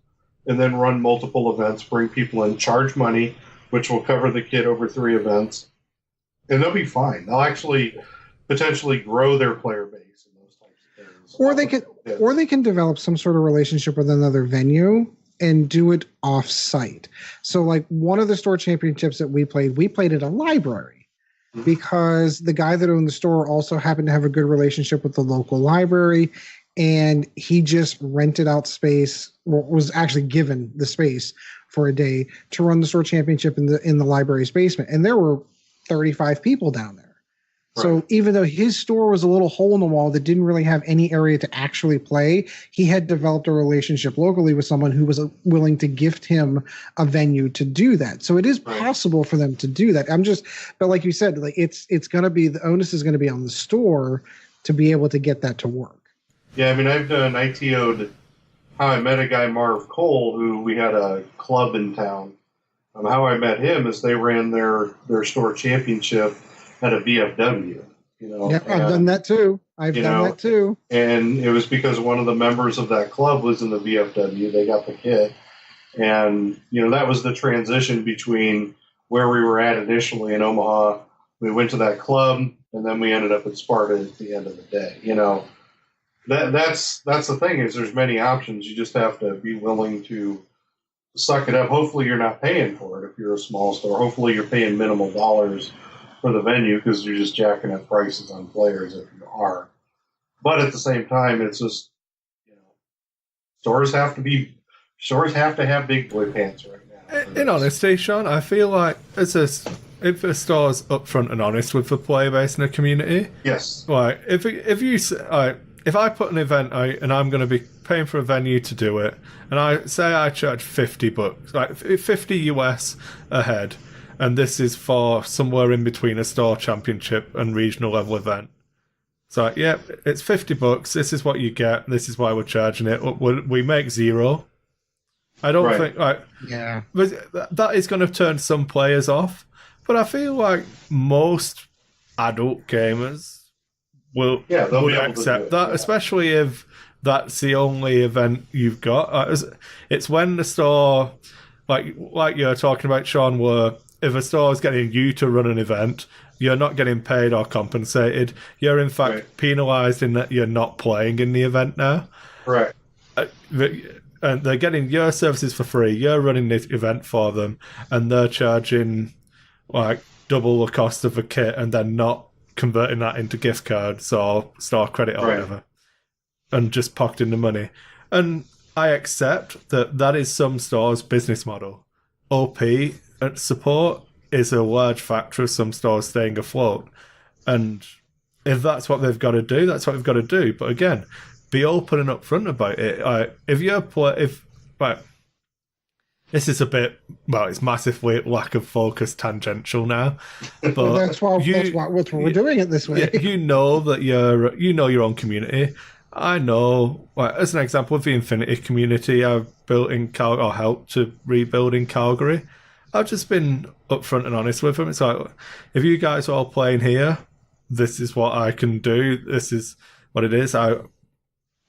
and then run multiple events, bring people in, charge money, which will cover the kit over 3 events, and they'll be fine. They'll actually potentially grow their player base and those types of things. Or they can develop some sort of relationship with another venue and do it off site. So like one of the store championships that we played at a library because the guy that owned the store also happened to have a good relationship with the local library, and he just rented out space, or was actually given the space for a day to run the store championship in the library's basement. And there were 35 people down there. Right. So even though his store was a little hole in the wall that didn't really have any area to actually play, he had developed a relationship locally with someone who was willing to gift him a venue to do that. So it is possible for them to do that. But like you said, like it's going to be, the onus is going to be on the store to be able to get that to work. Yeah, I mean, I've done ITO'd how I met a guy, Marv Cole, who we had a club in town. How I met him is they ran their store championship at a VFW. Yep, I've done that too. I've done that too. And it was because one of the members of that club was in the VFW. They got the kit. And, that was the transition between where we were at initially in Omaha. We went to that club, and then we ended up at Sparta at the end of the day. That's the thing, is there's many options. You just have to be willing to suck it up. Hopefully you're not paying for it if you're a small store. Hopefully you're paying minimal dollars for the venue because you're just jacking up prices on players if you are. But at the same time, it's just, stores have to have big boy pants right now. In honesty, Sean, I feel like if a store's upfront and honest with the player base and the community, yes. Like if I put an event out and I'm going to be paying for a venue to do it, and I say I charge $50, like $50 US a head, and this is for somewhere in between a store championship and regional level event. So, it's $50. This is what you get. This is why we're charging it. We make zero. I don't think that is going to turn some players off. But I feel like most adult gamers would accept that, especially if that's the only event you've got. It's when the store, like you're talking about, Sean, where if a store is getting you to run an event, you're not getting paid or compensated. You're in fact penalised in that you're not playing in the event now. Right. And they're getting your services for free. You're running this event for them, and they're charging like double the cost of a kit, and then not converting that into gift cards or store credit or whatever, and just pocketing the money. And I accept that is some stores' business model. OP support is a large factor of some stores staying afloat. And if that's what they've got to do, that's what they've got to do. But again, be open and upfront about it. This is a bit, it's massively lack of focus tangential now. But that's why we're doing it this way. You know that you know your own community. I know, as an example, of the Infinity community I've built in Calgary, or helped to rebuild in Calgary, I've just been upfront and honest with them. It's like, if you guys are all playing here, this is what I can do. This is what it is.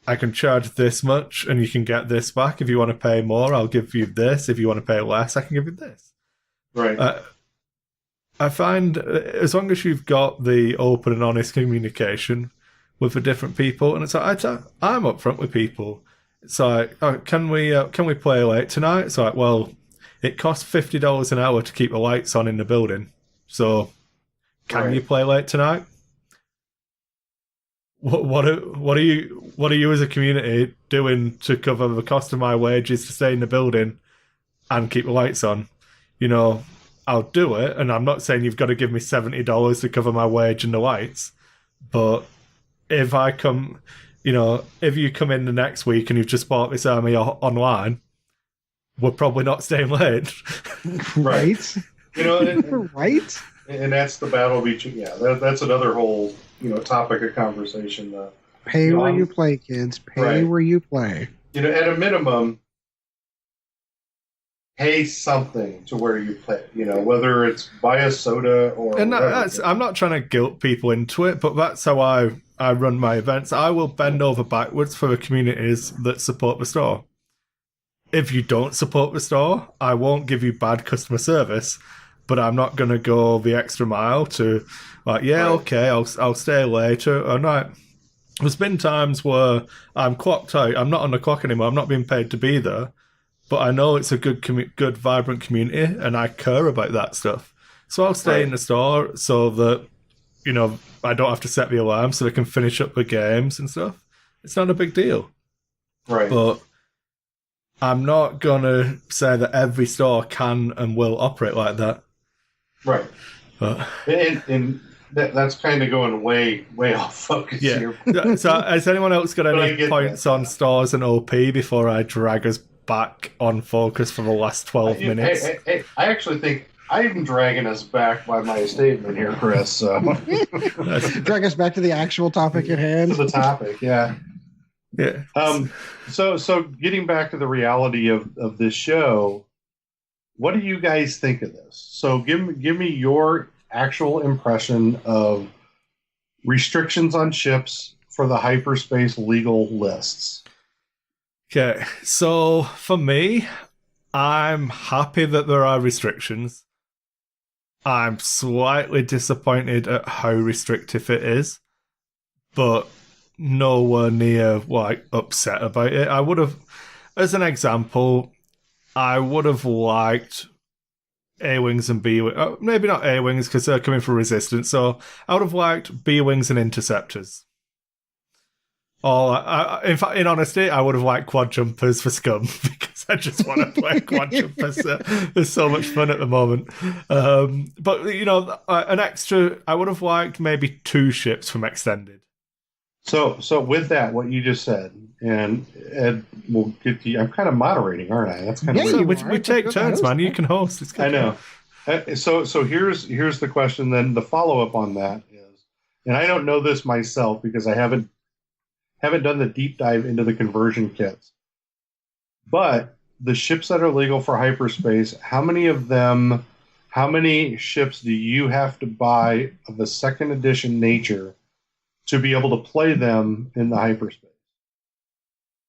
I can charge this much and you can get this back. If you want to pay more, I'll give you this. If you want to pay less, I can give you this. Right. I find as long as you've got the open and honest communication with the different people, and it's like, I'm upfront with people. It's like, can we play late tonight? It's like, well, it costs $50 an hour to keep the lights on in the building. So can you play late tonight? What are you as a community doing to cover the cost of my wages to stay in the building and keep the lights on? I'll do it, and I'm not saying you've got to give me $70 to cover my wage and the lights, but if I come, if you come in the next week and you've just bought this army online, we're probably not staying late. Right. Right. And that's the battle between, that's another whole, topic of conversation. Pay where you play, kids. Pay where you play. At a minimum, pay something to where you play. Whether it's buy a soda or. And I'm not trying to guilt people into it, but that's how I run my events. I will bend over backwards for the communities that support the store. If you don't support the store, I won't give you bad customer service, but I'm not going to go the extra mile to, okay, I'll stay later. Or not. There's been times where I'm clocked out. I'm not on the clock anymore. I'm not being paid to be there. but I know it's a good, vibrant community, and I care about that stuff. So I'll stay in the store so that, I don't have to set the alarm so they can finish up the games and stuff. It's not a big deal. Right. But I'm not going to say that every store can and will operate like that. Right. But, and that's kind of going way off focus here. So has anyone else got any points on stores and OP before I drag us back on focus for the last 12 minutes? Hey, I actually think I'm dragging us back by my statement here, Chris. So. Drag us back to the actual topic at hand. To the topic, yeah. Yeah. So getting back to the reality of this show, what do you guys think of this? So give me your actual impression of restrictions on ships for the hyperspace legal lists. Okay, so for me, I'm happy that there are restrictions. I'm slightly disappointed at how restrictive it is, but nowhere near upset about it. I would have, as an example, I would have liked A-Wings and B-Wings. Maybe not A-Wings because they're coming from Resistance. So I would have liked B-Wings and Interceptors. Or, in fact, in honesty, I would have liked Quad Jumpers for Scum because I just want to play Quad Jumpers. There's so much fun at the moment. But, an extra, I would have liked maybe 2 ships from Extended. So with that, what you just said, and Ed will get to you. I'm kind of moderating, aren't I? That's kind of we take turns, man. You can host. It's good. I know. So here's the question. Then the follow up on that is, and I don't know this myself because I haven't done the deep dive into the conversion kits. But the ships that are legal for hyperspace, how many ships do you have to buy of a second edition nature to be able to play them in the hyperspace?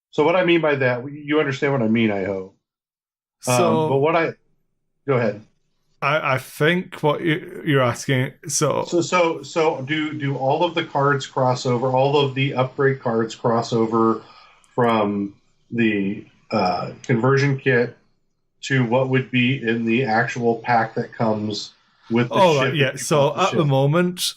So what I mean by that, you understand what I mean, I hope. Go ahead. I think what you're asking. So do all of the cards cross over? All of the upgrade cards cross over from the conversion kit to what would be in the actual pack that comes with the ship? Yeah. So at the moment,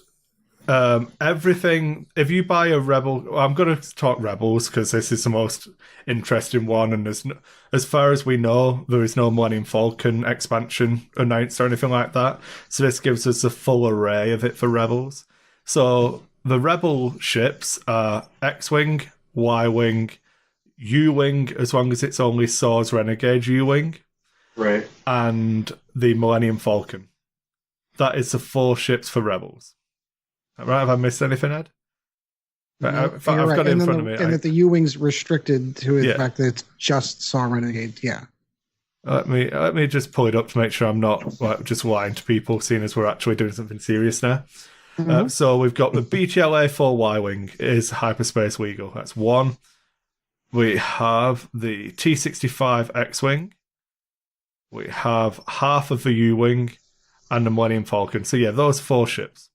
everything. If you buy a Rebel, I'm going to talk Rebels because this is the most interesting one, and as far as we know, there is no Millennium Falcon expansion announced or anything like that. So this gives us a full array of it for Rebels. So the Rebel ships are X-Wing, Y-Wing, U-Wing, as long as it's only Swords Renegade U-Wing, right, and the Millennium Falcon. That is the 4 ships for Rebels. Right? Have I missed anything, Ed? I've got it in front of me. And that the U-Wing's restricted to the fact that it's just Saw Renegade. Yeah. Let me just pull it up to make sure I'm not just lying to people, seeing as we're actually doing something serious now. Mm-hmm. So we've got the BTLA 4 Y-Wing is hyperspace legal. That's 1. We have the T-65 X-Wing. We have half of the U-Wing and the Millennium Falcon. So yeah, those 4 ships.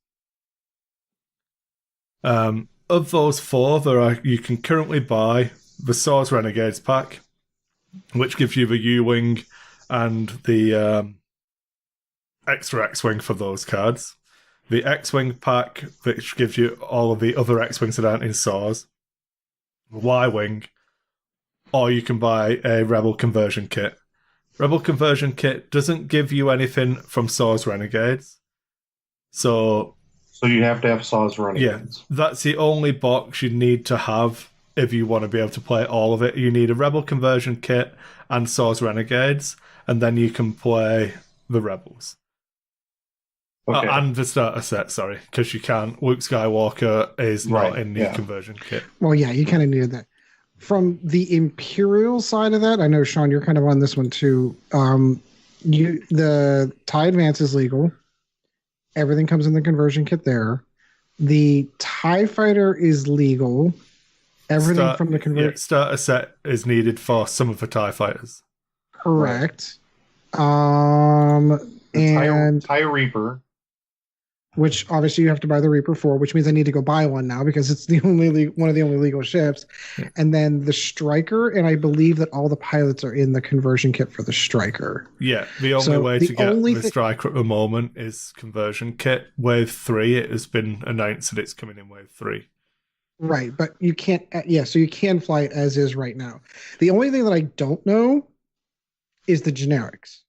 Of those 4, you can currently buy the Swords Renegades pack, which gives you the U-Wing and the extra X-Wing for those cards. The X-Wing pack, which gives you all of the other X-Wings that aren't in Swords. Y-Wing, or you can buy a Rebel conversion kit. Rebel conversion kit doesn't give you anything from Swords Renegades. So you have to have Swords Renegades. Yeah, that's the only box you need to have if you want to be able to play all of it. You need a Rebel conversion kit and Swords Renegades, and then you can play the Rebels. Okay. And the starter set, sorry, because you can't. Luke Skywalker is not in the conversion kit. Well, yeah, you kind of needed that. From the Imperial side of that, I know, Sean, you're kind of on this one too. The TIE Advance is legal. Everything comes in the conversion kit there. The TIE Fighter is legal. Everything from the conversion starter set is needed for some of the TIE Fighters. Correct. Right. And TIE Reaper. which obviously you have to buy the Reaper for, which means I need to go buy one now because it's the only one of the only legal ships. Yeah. And then the Striker, and I believe that all the pilots are in the conversion kit for the Striker. Yeah, the only way to get the Striker at the moment is conversion kit. Wave 3, it has been announced that it's coming in Wave 3. Right, but you can't, so you can fly it as is right now. The only thing that I don't know is the generics.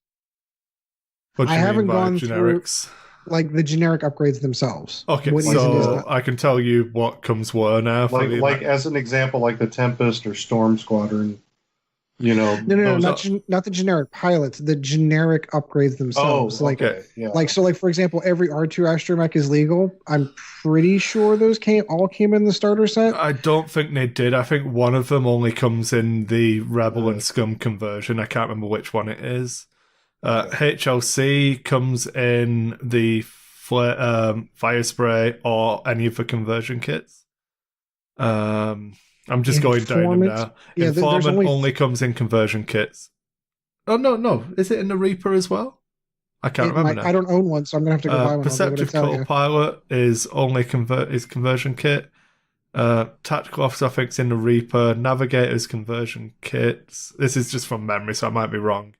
What do you haven't mean by gone generics? Through, like the generic upgrades themselves. Okay, so I can tell you what comes where now. Like as an example, like the Tempest or Storm Squadron. No, not the generic pilots, the generic upgrades themselves. Oh, okay. So for example, every R2 astromech is legal. I'm pretty sure those all came in the starter set. I don't think they did. I think one of them only comes in the Rebel and Scum conversion. I can't remember which one it is. HLC comes in the fire spray or any of the conversion kits. I'm just going down them now. Yeah, Informant only comes in conversion kits. Oh, no. Is it in the Reaper as well? I can't remember now. I don't own one, so I'm going to have to go buy one. Perceptive Co-Pilot is only conversion kit. Tactical Officer, I think, is in the Reaper. Navigator's conversion kits. This is just from memory, so I might be wrong.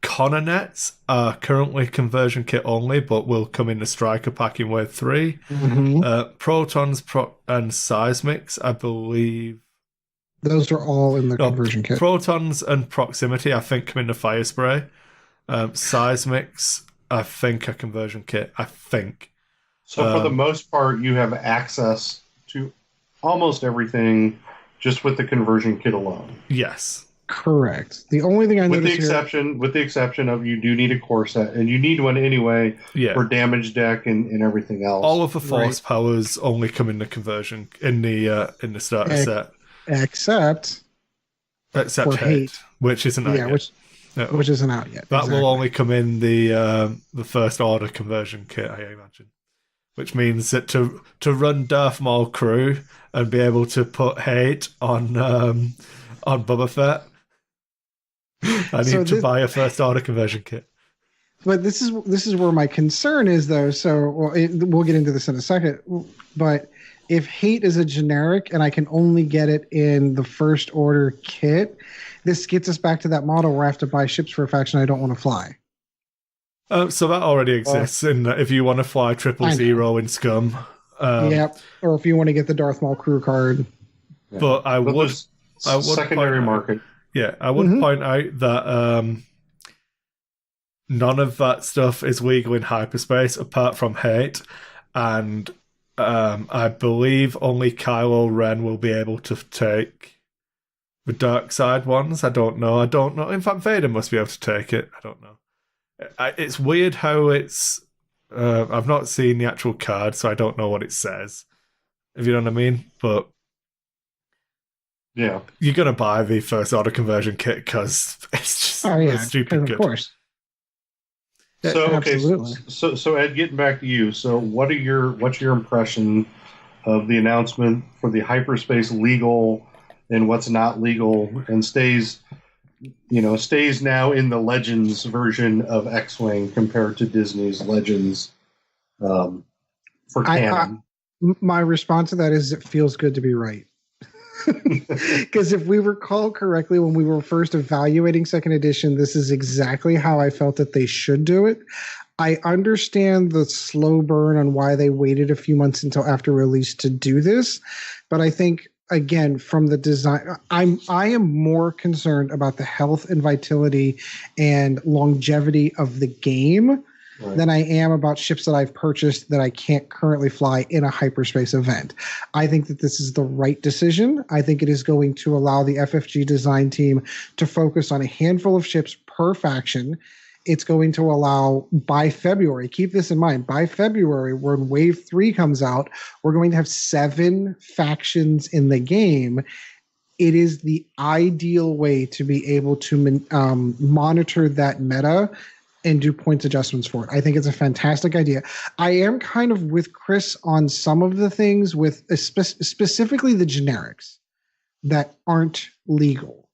Cononets are currently conversion kit only, but will come in the Striker pack in Wave 3. Mm-hmm. Protons and Seismics, I believe. Those are all in the conversion kit. Protons and Proximity, I think, come in the Fire Spray. Seismics, I think, are conversion kit. I think. So for the most part, you have access to almost everything just with the conversion kit alone. Yes. Correct. The only thing I noticed with the exception of you do need a core set, and you need one anyway for damage deck and everything else. All of the force powers only come in the conversion in the starter set, except for hate, which isn't out yet. Which isn't out yet. That will only come in the first order conversion kit, I imagine. Which means that to run Darth Maul crew and be able to put hate on Boba Fett, I need to buy a first order conversion kit. But this is where my concern is, though. So we'll get into this in a second. But if hate is a generic and I can only get it in the first order kit, this gets us back to that model where I have to buy ships for a faction I don't want to fly. So that already exists. And if you want to fly 000 in Scum, or if you want to get the Darth Maul crew card. But I would secondary market. Yeah, I would point out that none of that stuff is legal in hyperspace apart from hate, and I believe only Kylo Ren will be able to take the dark side ones. I don't know. In fact, Vader must be able to take it. I don't know. It's weird how it's... I've not seen the actual card, so I don't know what it says, if you know what I mean, but... Yeah, you're gonna buy the first order conversion kit because it's just stupid good. Of course. So so Ed, getting back to you. So what's your impression of the announcement for the hyperspace legal and what's not legal, and stays now in the Legends version of X-Wing compared to Disney's Legends for canon? My response to that is it feels good to be right. Because if we recall correctly, when we were first evaluating second edition, this is exactly how I felt that they should do it. I understand the slow burn on why they waited a few months until after release to do this, but I think, again, from the design, I am more concerned about the health and vitality and longevity of the game than I am about ships that I've purchased that I can't currently fly in a hyperspace event. I think that this is the right decision. I think it is going to allow the FFG design team to focus on a handful of ships per faction. It's going to allow, by February, keep this in mind, by February, when Wave 3 comes out, we're going to have 7 factions in the game. It is the ideal way to be able to monitor that meta and do points adjustments for it. I think it's a fantastic idea. I am kind of with Chris on some of the things, with specifically the generics that aren't legal.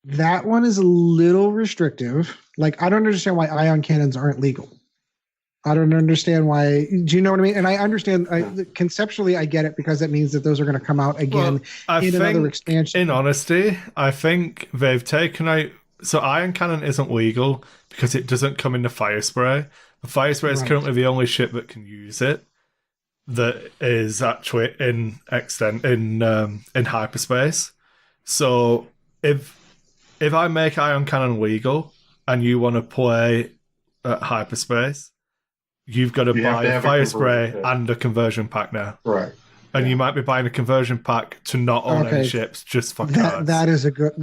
That one is a little restrictive. Like, I don't understand why ion cannons aren't legal. I don't understand why. Do you know what I mean? And I understand. Conceptually, I get it because that means that those are going to come out again in another expansion. In honesty, I think they've taken out. So ion cannon isn't legal because it doesn't come in the fire spray. The fire spray is currently the only ship that can use it. That is actually in hyperspace. So if I make ion cannon legal and you want to play at hyperspace, you've got to buy a fire spray and a conversion pack now. Right. And you might be buying a conversion pack to not own any ships just for cards. That's a good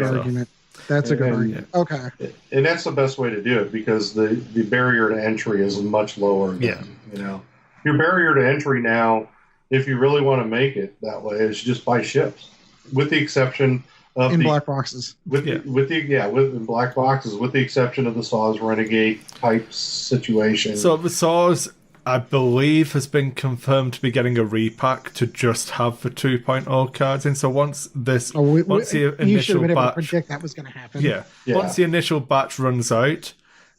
argument. That's a good argument. Okay. And that's the best way to do it because the barrier to entry is much lower than, your barrier to entry now, if you really want to make it that way, is just buy ships. With the exception of black boxes. In black boxes, with the exception of the Saws Renegade type situation. So the Saws, I believe, has been confirmed to be getting a repack to just have the 2.0 cards in. So once the initial batch, predict that was going to happen. Yeah. Once the initial batch runs out,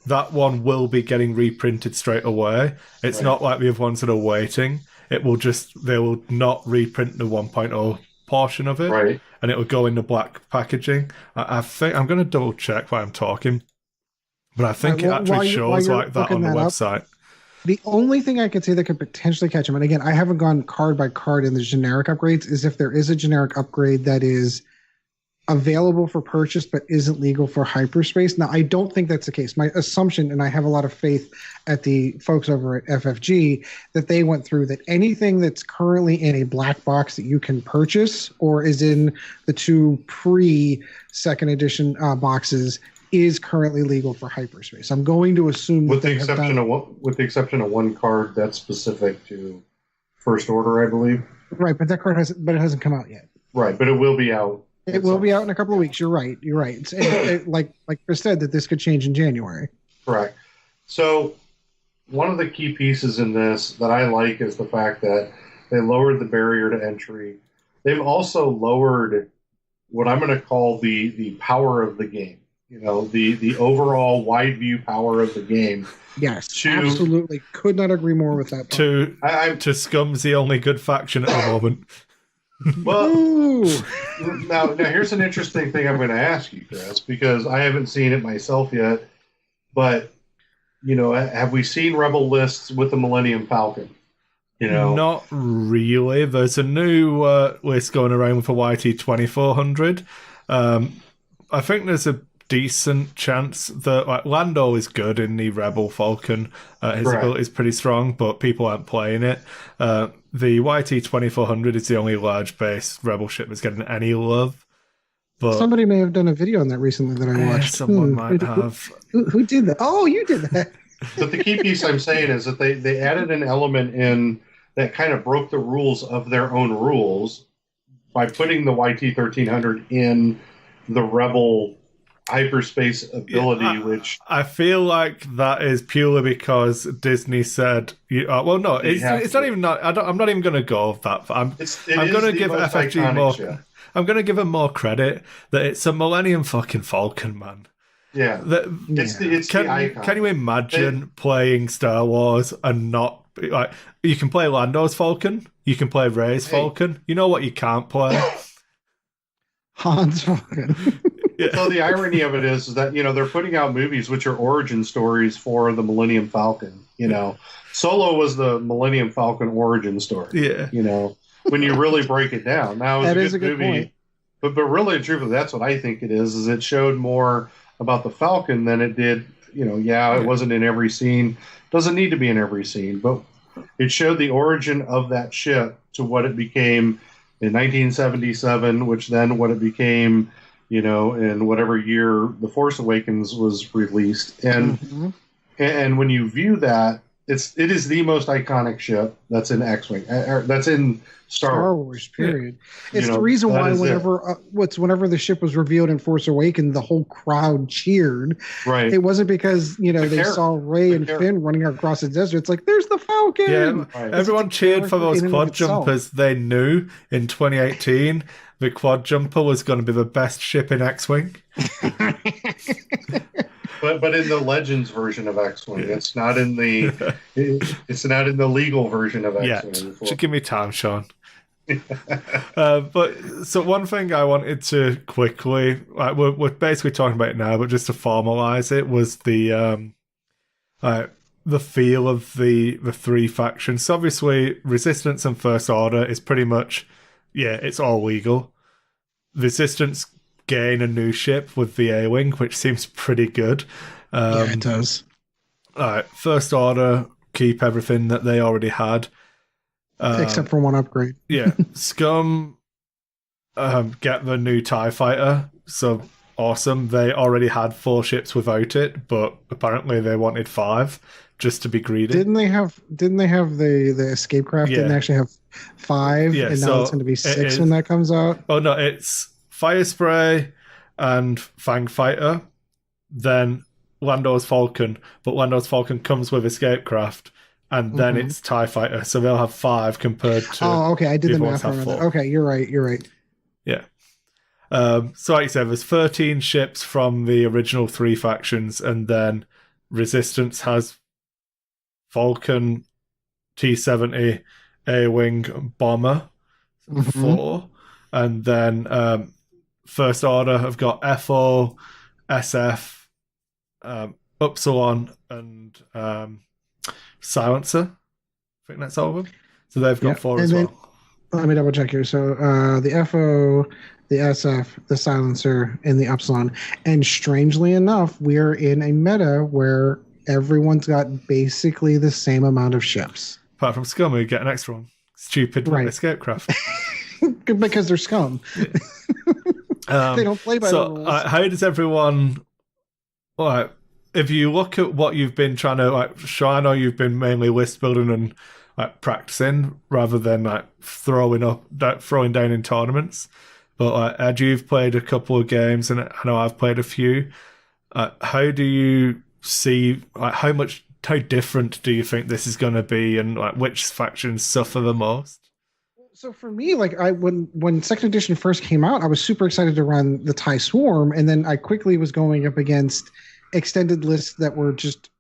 that one will be getting reprinted straight away. It's not like the other ones that are waiting. They will not reprint the 1.0 portion of it, right? And it will go in the black packaging. I think I'm going to double check while I'm talking, but I think it actually shows like that on the website. The only thing I could say that could potentially catch them, and again, I haven't gone card by card in the generic upgrades, is if there is a generic upgrade that is available for purchase but isn't legal for hyperspace. Now, I don't think that's the case. My assumption, and I have a lot of faith at the folks over at FFG, that they went through that anything that's currently in a black box that you can purchase or is in the two pre-second edition boxes is currently legal for hyperspace. I'm going to assume with the exception of one card that's specific to First Order, I believe. Right, but that card hasn't come out yet. Right, but it will be out. It will be out in a couple of weeks. You're right. Like Chris said, that this could change in January. Correct. So one of the key pieces in this that I like is the fact that they lowered the barrier to entry. They've also lowered what I'm going to call the power of the game. The overall wide view power of the game. Yes, absolutely. Could not agree more with that. To Scum's the only good faction at the moment. Well, now here's an interesting thing I'm going to ask you, Chris, because I haven't seen it myself yet. But have we seen Rebel lists with the Millennium Falcon? Not really. There's a new list going around for YT 2400. I think there's a decent chance that Lando is good in the Rebel Falcon. His ability is pretty strong, but people aren't playing it. The YT 2400 is the only large base Rebel ship that's getting any love. But somebody may have done a video on that recently that I watched. Someone might have. Who did that? Oh, you did that. But the key piece I'm saying is that they added an element in that kind of broke the rules of their own rules by putting the YT 1300 in the Rebel hyperspace ability, which I feel like that is purely because Disney said, well, no, it's not even. I'm not even going to go with that. I'm going to give FFG more. Ship. I'm going to give them more credit that it's a Millennium fucking Falcon, man. Yeah, it's the icon. Can you imagine playing Star Wars and not like you can play Lando's Falcon, you can play Rey's Falcon. You know what you can't play? Han's Falcon. Yeah. So the irony of it is that they're putting out movies which are origin stories for the Millennium Falcon. Solo was the Millennium Falcon origin story. Yeah. When you really break it down. Now that is a good movie, point. But really and truthfully, that's what I think it is it showed more about the Falcon than it did. It wasn't in every scene. Doesn't need to be in every scene, but it showed the origin of that ship to what it became in 1977, which then what it became. In whatever year The Force Awakens was released, and when you view that, it is the most iconic ship that's in X-wing, that's in Star Wars. Period. It's the reason why whenever the ship was revealed in Force Awakens, the whole crowd cheered. Right. It wasn't because they saw Rey and Finn running across the desert. It's like there's the Falcon. Yeah, right. Everyone cheered for those quad jumpers. They knew in 2018. The quad jumper was going to be the best ship in X-wing. But but in the Legends version of X-Wing, it's not in the it's not in the legal version of X-Wing. Just give me time, Sean. But so one thing I wanted to quickly, we're basically talking about it now, but just to formalize it, was the feel of the three factions. So obviously, Resistance and First Order is pretty much, it's all legal. Resistance gain a new ship with the A-Wing, which seems pretty good. Yeah, it does. First Order keep everything that they already had. Except for one upgrade. Yeah. Scum get the new TIE fighter, so awesome. They already had 4 ships without it, but apparently they wanted 5 just to be greedy. Didn't they have the escape craft? Yeah. Didn't they actually have 5? Yeah, and now it's going to be 6 when that comes out? Oh no, it's Fire Spray and Fang Fighter, then Lando's Falcon, but Lando's Falcon comes with escape craft. And then it's TIE Fighter, so they'll have 5 compared to... Oh, okay, I did the math have on 4. that. Okay, you're right. Yeah. So like you said, there's 13 ships from the original 3 factions, and then Resistance has Falcon, T-70, A-Wing, Bomber, 4. And then First Order have got FO, SF, Upsilon, and... Silencer. I think that's all of them. So they've got 4 as well. Let me double check here. So the FO, the SF, the Silencer, and the Upsilon. And strangely enough, we are in a meta where everyone's got basically the same amount of ships. Apart from Scum, who get an extra one. Stupid escape craft. Because they're Scum. Yeah. They don't play by the rules. How does everyone... if you look at what you've been trying to, Sean, I know you've been mainly list building and practicing rather than throwing down in tournaments. But Ed, you've played a couple of games, and I know I've played a few. How do you see how different do you think this is going to be, and which factions suffer the most? So for me, when Second Edition first came out, I was super excited to run the TIE Swarm, and then I quickly was going up against extended lists that were just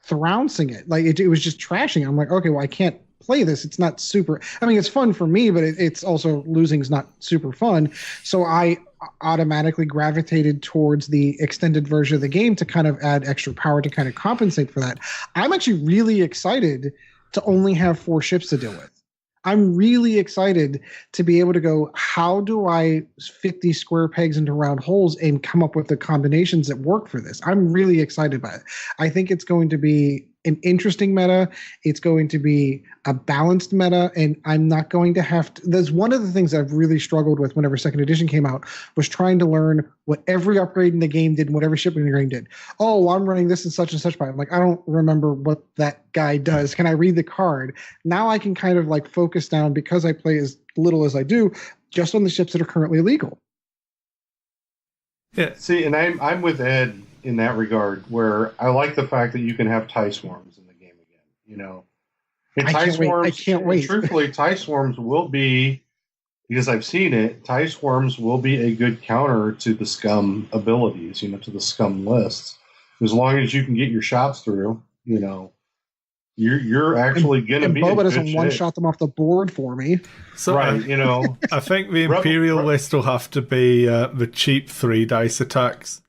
trouncing it. It was just trashing. I'm like, okay, well, I can't play this. It's not super. I mean, it's fun for me, but it's also losing's not super fun. So I automatically gravitated towards the extended version of the game to kind of add extra power to kind of compensate for that. I'm actually really excited to only have 4 ships to deal with. I'm really excited to be able to go, how do I fit these square pegs into round holes and come up with the combinations that work for this? I'm really excited by it. I think it's going to be an interesting meta. It's going to be a balanced meta, and I'm not going to have to... There's one of the things I've really struggled with whenever Second Edition came out was trying to learn what every upgrade in the game did and what every ship in the game did. Oh, I'm running this and such by. I'm like, I don't remember what that guy does. Can I read the card? Now I can kind of focus down, because I play as little as I do, just on the ships that are currently legal. Yeah. See, and I'm with Ed in that regard, where I like the fact that you can have TIE Swarms in the game again. And I can't wait. Truthfully, TIE Swarms will be, because I've seen it, TIE Swarms will be a good counter to the Scum abilities, to the Scum lists. As long as you can get your shots through, you're actually going to be. Boba doesn't one-shot them off the board for me. So, right, I think the Imperial list will have to be the cheap 3 dice attacks.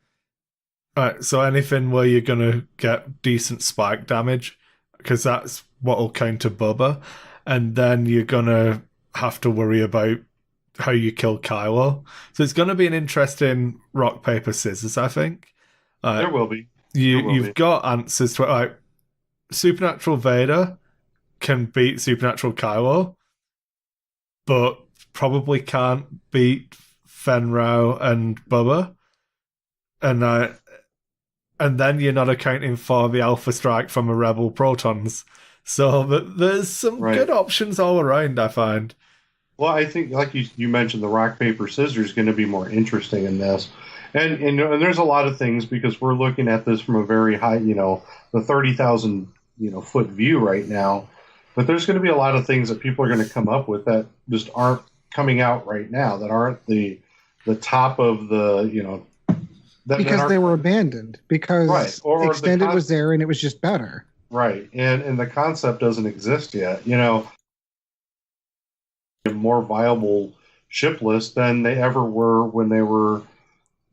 So anything where you're going to get decent spike damage, because that's what will counter Bubba. And then you're going to have to worry about how you kill Kylo. So it's going to be an interesting rock, paper, scissors, I think. There will be. You've got answers to Supernatural Vader can beat Supernatural Kylo, but probably can't beat Fenrau and Bubba. And then you're not accounting for the Alpha Strike from a Rebel Protons. So there's some good options all around, I find. Well, I think, like you mentioned, the rock, paper, scissors is going to be more interesting in this. And there's a lot of things, because we're looking at this from a very high, the 30,000 foot view right now. But there's going to be a lot of things that people are going to come up with that just aren't coming out right now, that aren't the top of the because they were abandoned, because right. or Extended was there and it was just better. Right. And the concept doesn't exist yet. You know, a more viable ship list than they ever were when they were,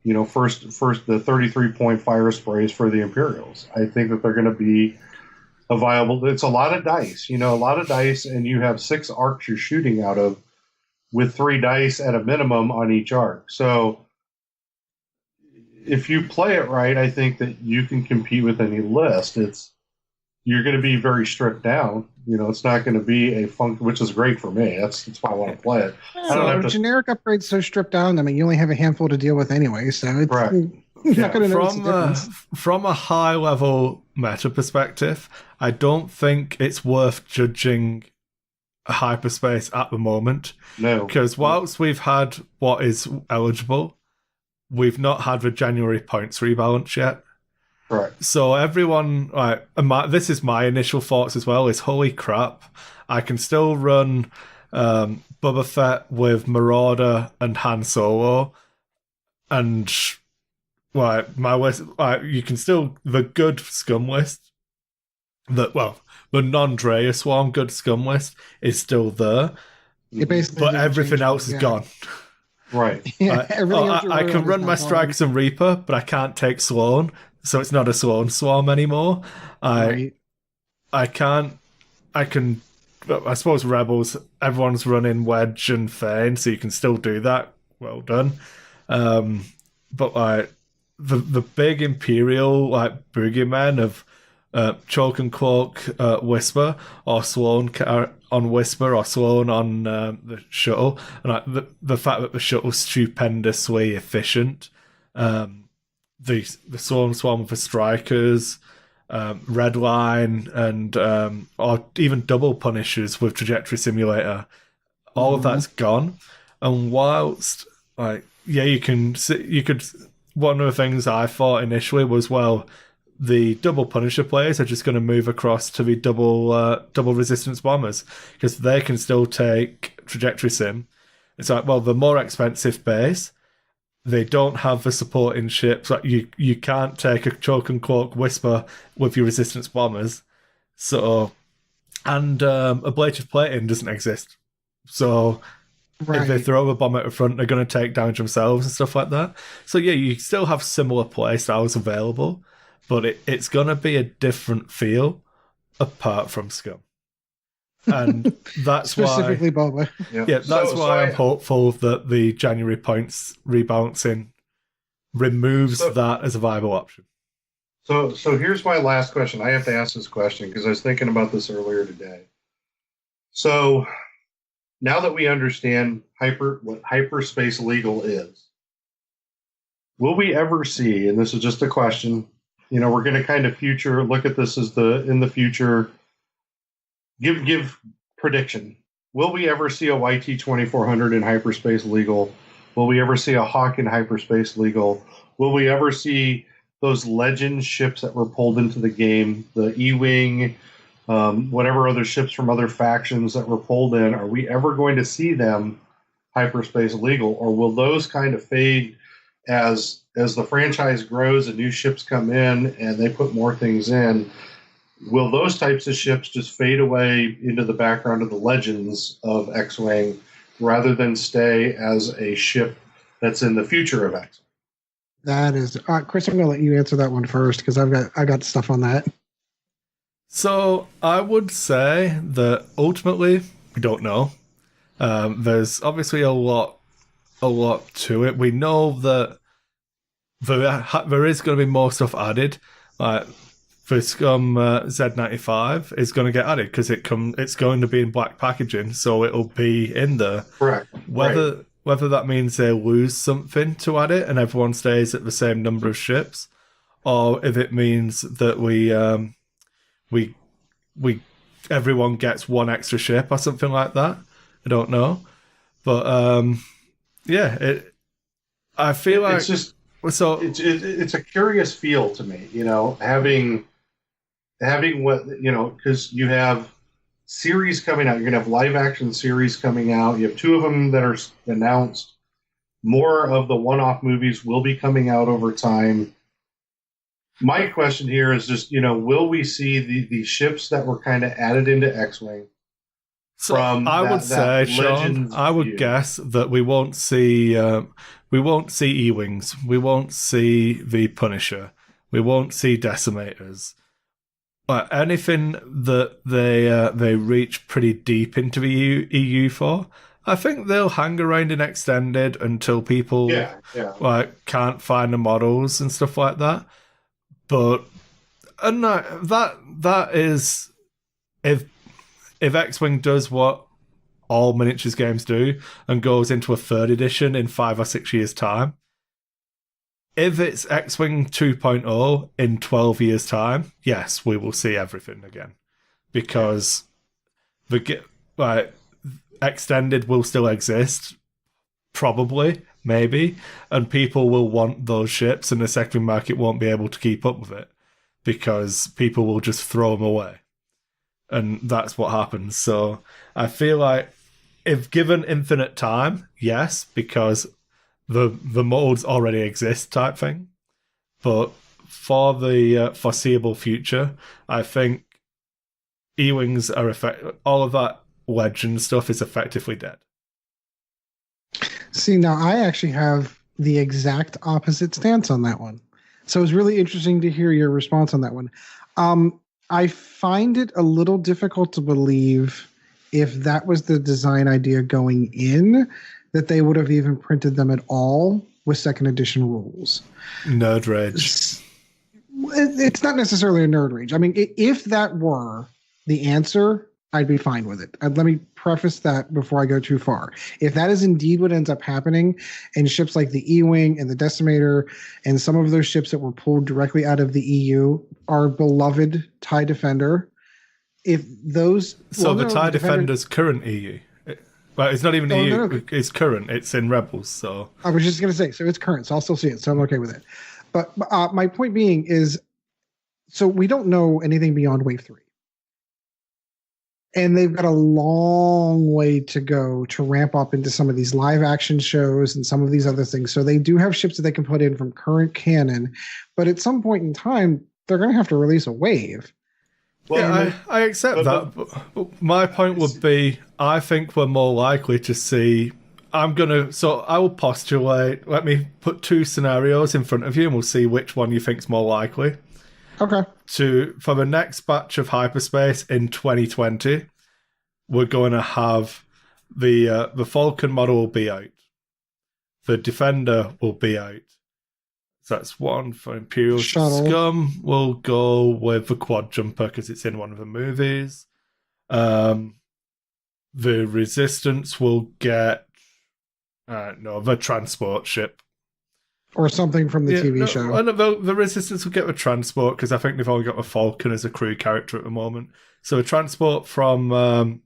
you know, first the 33-point fire sprays for the Imperials. I think that they're going to be a viable. It's a lot of dice, you know, a lot of dice, and you have 6 arcs you're shooting out of with 3 dice at a minimum on each arc. So if you play it right, I think that you can compete with any list. You're going to be very stripped down. You know, it's not going to be a funk, which is great for me. That's why I want to play it. Generic upgrades so stripped down. I mean, you only have a handful to deal with anyway, so it's not going to notice the difference. From a high level meta perspective, I don't think it's worth judging Hyperspace at the moment. No, because whilst we've had what is eligible, we've not had the January points rebalance yet. Right. So everyone, this is my initial thoughts as well, is holy crap, I can still run Boba Fett with Marauder and Han Solo, and my list, you can still, the good scum list, the non-Drea Swarm good scum list is still there, but everything else is gone. Right. Yeah, I can run my Strikers and Reaper, but I can't take Sloan, so it's not a Sloan Swarm anymore. I can, I suppose Rebels, everyone's running Wedge and Thane, so you can still do that. Well done. But the big Imperial boogeymen of Chalk and Cloak Whisper, or Sloan on Whisper, or Sloan on the shuttle, and the fact that the shuttle's stupendously efficient, the Swarm for Strikers, Redline, and or even double Punishers with Trajectory Simulator, all of that's gone. And whilst you could. One of the things I thought initially was, the double Punisher players are just going to move across to the double resistance bombers, because they can still take Trajectory Sim. It's the more expensive base, they don't have the supporting ships. You can't take a Chalk and Cloak Whisper with your resistance bombers. So, and ablative plating doesn't exist. So if they throw a bomb at the front, they're going to take damage themselves and stuff like that. So yeah, you still have similar play styles available, but it's going to be a different feel apart from Scum. And that's specifically Boba. Yeah, that's why I'm hopeful that the January points rebalancing removes that as a viable option. So here's my last question. I have to ask this question because I was thinking about this earlier today. So now that we understand what hyperspace legal is, will we ever see, and this is just a question, you know, we're going to kind of look at this as in the future, give prediction. Will we ever see a YT 2400 in hyperspace legal? Will we ever see a Hawk in hyperspace legal? Will we ever see those legend ships that were pulled into the game, the E-Wing, whatever other ships from other factions that were pulled in? Are we ever going to see them hyperspace legal, or will those kind of fade as the franchise grows and new ships come in and they put more things in? Will those types of ships just fade away into the background of the legends of X-Wing rather than stay as a ship that's in the future of X-Wing? That is, Chris, I'm going to let you answer that one first because I got stuff on that. So I would say that ultimately we don't know. There's obviously a lot to it. We know that there is going to be more stuff added. For Scum Z95 is going to get added because it's going to be in black packaging, so it'll be in there. Correct. Whether that means they lose something to add it and everyone stays at the same number of ships, or if it means that we everyone gets one extra ship or something like that, I don't know. But I feel like it's just it's a curious feel to me, you know, having what, you know, because you have series coming out. You're going to have live action series coming out. You have 2 of them that are announced. more of the one-off movies will be coming out over time. My question here is just, will we see the ships that were kind of added into X-Wing? So I would say, Sean, I would guess that we won't see E-wings, we won't see the Punisher, we won't see Decimators. But anything that they reach pretty deep into the EU for, I think they'll hang around in Extended until people can't find the models and stuff like that. But that is if X-Wing does what all miniatures games do and goes into a third edition in 5 or 6 years' time, if it's X-Wing 2.0 in 12 years' time, yes, we will see everything again. Because Extended will still exist, probably, maybe, and people will want those ships, and the secondary market won't be able to keep up with it because people will just throw them away. And that's what happens. So I feel like if given infinite time, yes, because the molds already exist type thing. But for the foreseeable future, I think E-Wings are all of that legend stuff is effectively dead. See, now I actually have the exact opposite stance on that one. So it's really interesting to hear your response on that one. I find it a little difficult to believe if that was the design idea going in, that they would have even printed them at all with second edition rules. Nerd rage. It's not necessarily a nerd rage. I mean, if that were the answer, I'd be fine with it. Let me preface that before I go too far. If that is indeed what ends up happening, and ships like the E-Wing and the Decimator and some of those ships that were pulled directly out of the EU, our beloved TIE Defender, if those... So the TIE Defender's current EU. Well, it's not even EU. No. It's current. It's in Rebels, so... I was just going to say, so it's current, so I'll still see it, so I'm okay with it. But my point being is, so we don't know anything beyond Wave 3. And they've got a long way to go to ramp up into some of these live action shows and some of these other things. So they do have ships that they can put in from current canon. But at some point in time, they're going to have to release a wave. Well, yeah, I accept that. But my point would be, I think we're more likely to see... So I will postulate... Let me put 2 scenarios in front of you and we'll see which one you think's more likely. Okay. For the next batch of Hyperspace in 2020, we're going to have the Falcon model will be out. The Defender will be out. So that's one for Imperial. Shuttle. Scum will go with the Quad Jumper because it's in one of the movies. The Resistance will get the transport ship. Or something from the TV show. The Resistance will get the transport because I think they've only got the Falcon as a crew character at the moment. So a transport from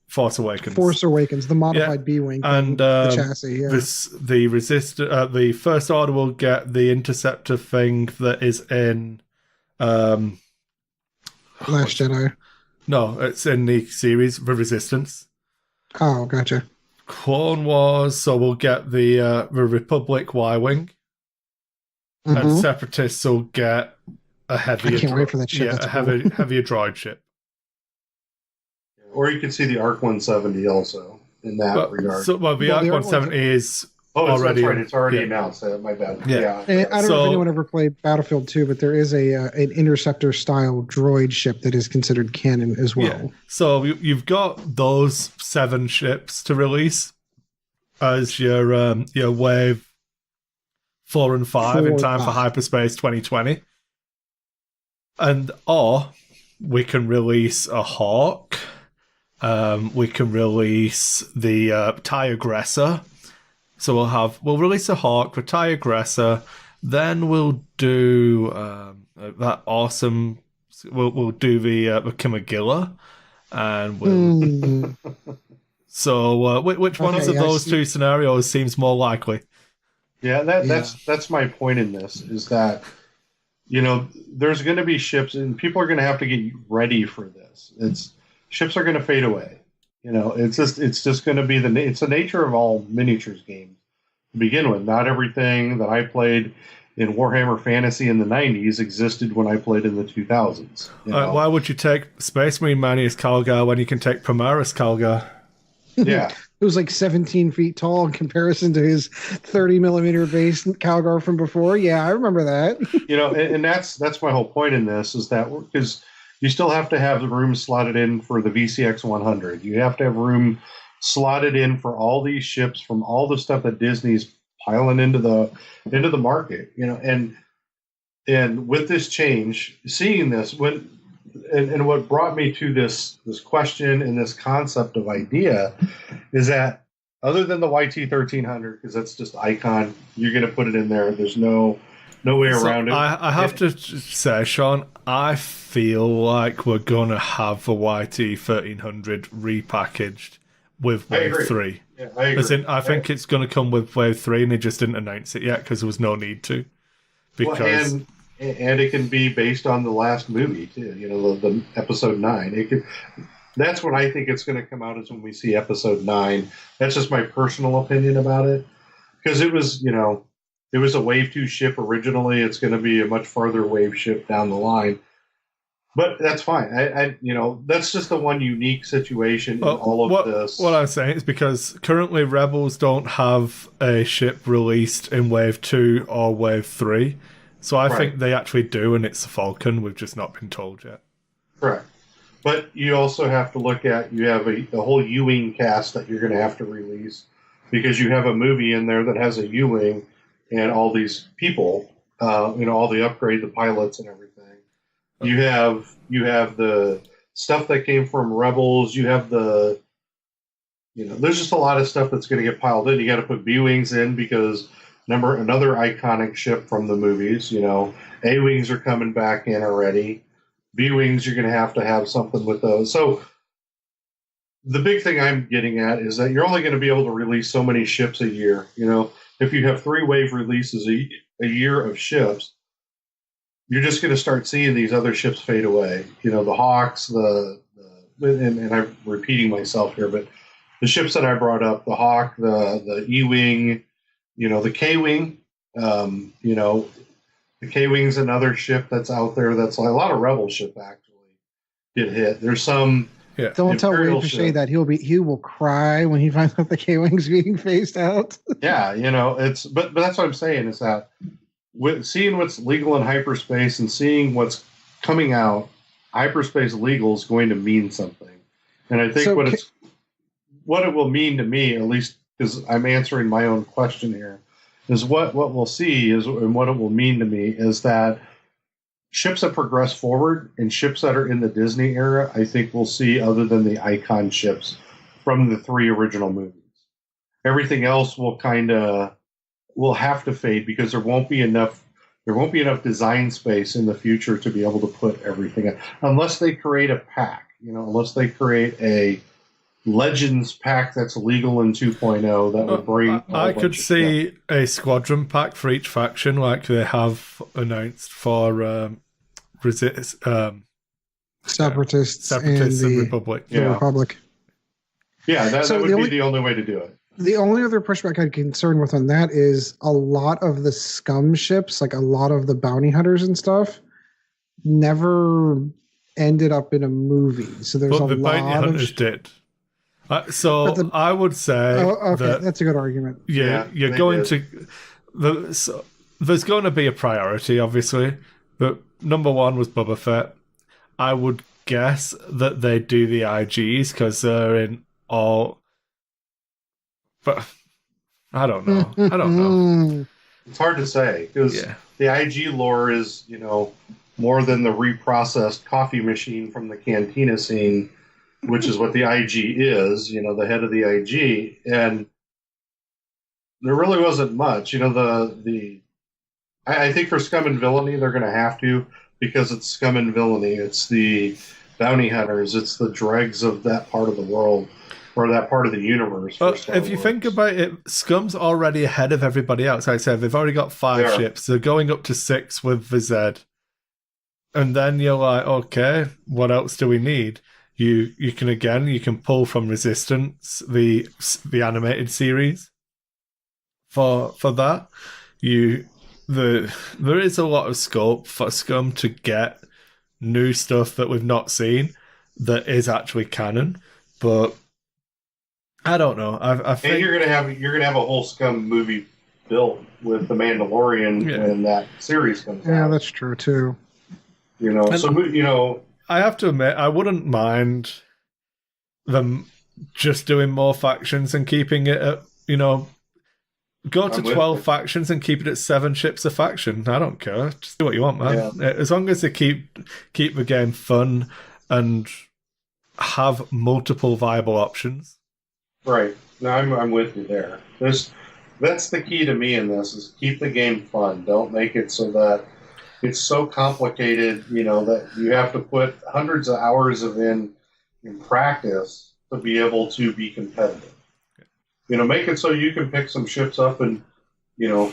Force Awakens, the modified B-Wing and the chassis. Yeah. The First Order will get the Interceptor thing that is in Last Jedi. No, it's in the series, The Resistance. Oh, gotcha. Clone Wars, so we'll get the Republic Y-Wing. Mm-hmm. And Separatists will get a heavier... I can't wait for that ship. Yeah, heavier droid ship. Or you could see the ARC 170 also in that regard. The ARC 170 is already... that's right. It's already announced. My bad. Yeah. And I don't know if anyone ever played Battlefield 2, but there is an Interceptor-style droid ship that is considered canon as well. Yeah. So you've got those 7 ships to release as your wave 4 and 5 in time for Hyperspace 2020. Or we can release a Hawk. We can release the TIE Aggressor. So we'll release a Hawk, the TIE Aggressor, then we'll do that awesome. We'll do the Kimagilla, and we'll. So which ones of those 2 scenarios seems more likely? Yeah, that's my point in this is that there's going to be ships, and people are going to have to get ready for this. Ships are going to fade away. It's just going to be it's the nature of all miniatures games to begin with. Not everything that I played in Warhammer Fantasy in the 90s existed when I played in the 2000s. Why would you take Space Marine Mania's Calgar when you can take Primaris Calgar? Yeah. It was like 17 feet tall in comparison to his 30 millimeter base Calgar from before. Yeah, I remember that. And that's my whole point in this is that because you still have to have the room slotted in for the VCX 100. You have to have room slotted in for all these ships from all the stuff that Disney's piling into the market. And with this change, seeing this and what brought me to this question and this concept of idea is that other than the YT 1300, because that's just icon, you're going to put it in there. There's no way around it. I have to say, Sean, I feel like we're going to have the YT 1300 repackaged with Wave 3. Yeah, I agree. I think it's going to come with Wave 3, and they just didn't announce it yet because there was no need to. Because and it can be based on the last movie too. The episode 9. That's when I think it's going to come out, is when we see episode 9. That's just my personal opinion about it, because it was a Wave 2 ship originally. It's going to be a much farther Wave ship down the line. But that's fine. That's just the one unique situation in all of this. What I'm saying is because currently Rebels don't have a ship released in Wave 2 or Wave 3. So I think they actually do, and it's the Falcon. We've just not been told yet. Correct. But you also have to look at, you have a whole U-Wing cast that you're going to have to release, because you have a movie in there that has a U-Wing and all these people, all the upgrade, the pilots and everything. You have the stuff that came from Rebels. You have there's just a lot of stuff that's going to get piled in. You got to put B-Wings in because another iconic ship from the movies. A-Wings are coming back in already. B-Wings, you're going to have something with those. So the big thing I'm getting at is that you're only going to be able to release so many ships a year. If you have 3 wave releases a year of ships, you're just going to start seeing these other ships fade away. The Hawks, and I'm repeating myself here, but the ships that I brought up, the Hawk, the E-Wing, the K-Wing, the K-Wing's another ship that's out there. That's like a lot of Rebel ship actually get hit. There's some. Yeah. Don't tell Wade Pache that he will cry when he finds out the K-Wing's being phased out. Yeah, but that's what I'm saying is that seeing what's legal in hyperspace and seeing what's coming out, hyperspace legal is going to mean something. And I think what it will mean to me, at least because I'm answering my own question here, is what we'll see is, and what it will mean to me is that ships that progress forward and ships that are in the Disney era, I think we'll see, other than the icon ships from the 3 original movies. Everything else will have to fade because there won't be enough design space in the future to be able to put everything in, unless they create a pack, unless they create a Legends pack that's legal in 2.0 that would bring. I could see a squadron pack for each faction, like they have announced for Separatists and Republic. The Republic. Yeah, that would be the only way to do it. The only other pushback I'm concerned with on that is a lot of the scum ships, like a lot of the bounty hunters and stuff, never ended up in a movie. So there's the bounty hunters did. I would say that's a good argument. Yeah, you're going to. There's going to be a priority, obviously, but number one was Boba Fett. I would guess that they do the IGs because they're in all. But I don't know. It's hard to say because the IG lore is, more than the reprocessed coffee machine from the cantina scene, which is what the IG is, the head of the IG. And there really wasn't much. I think for Scum and Villainy, they're going to have to, because it's Scum and Villainy. It's the bounty hunters. It's the dregs of that part of the world. Or that part of the universe. If you think about it, Scum's already ahead of everybody else. Like I said, they've already got 5 ships. They're going up to 6 with the Z. And then you're like, okay, what else do we need? you can pull from Resistance, the animated series. For that, there is a lot of scope for Scum to get new stuff that we've not seen that is actually canon, but I don't know. I think and you're gonna have a whole Scum movie built with the Mandalorian when that series comes out. Yeah, that's true too. I have to admit, I wouldn't mind them just doing more factions and keeping it at, go to 12 factions and keep it at 7 ships a faction. I don't care. Just do what you want, man. Yeah. As long as they keep the game fun and have multiple viable options. Right. No, I'm with you there. That's the key to me in this, is keep the game fun. Don't make it so that it's so complicated, that you have to put hundreds of hours in practice to be able to be competitive. Make it so you can pick some ships up and,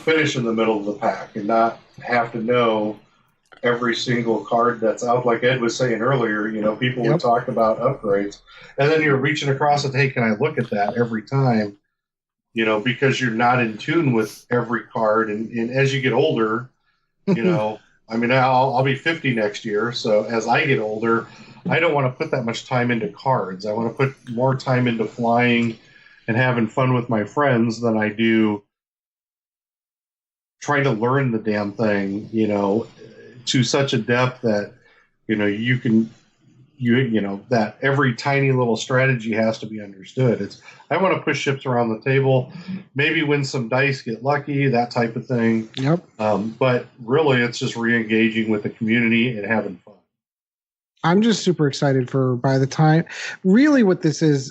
finish in the middle of the pack and not have to know every single card that's out. Like Ed was saying earlier, people would talk about upgrades, and then you're reaching across and, hey, can I look at that every time? Because you're not in tune with every card. And as you get older, I'll be 50 next year. So as I get older, I don't want to put that much time into cards. I want to put more time into flying and having fun with my friends than I do trying to learn the damn thing, to such a depth that, that every tiny little strategy has to be understood. I want to push ships around the table, maybe win some dice, get lucky, that type of thing. Yep. But really, it's just re-engaging with the community and having fun. I'm just super excited for, by the time, really what this is,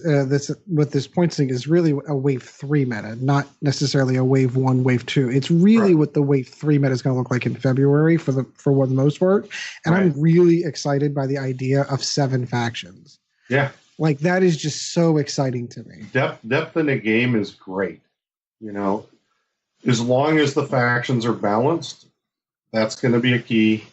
what this point thing is really a wave 3 meta, not necessarily a wave 1, wave 2. It's really what the wave 3 meta is going to look like in February for the most part. And I'm really excited by the idea of 7 factions. Yeah. Like, that is just so exciting to me. Depth in a game is great. As long as the factions are balanced, that's going to be a key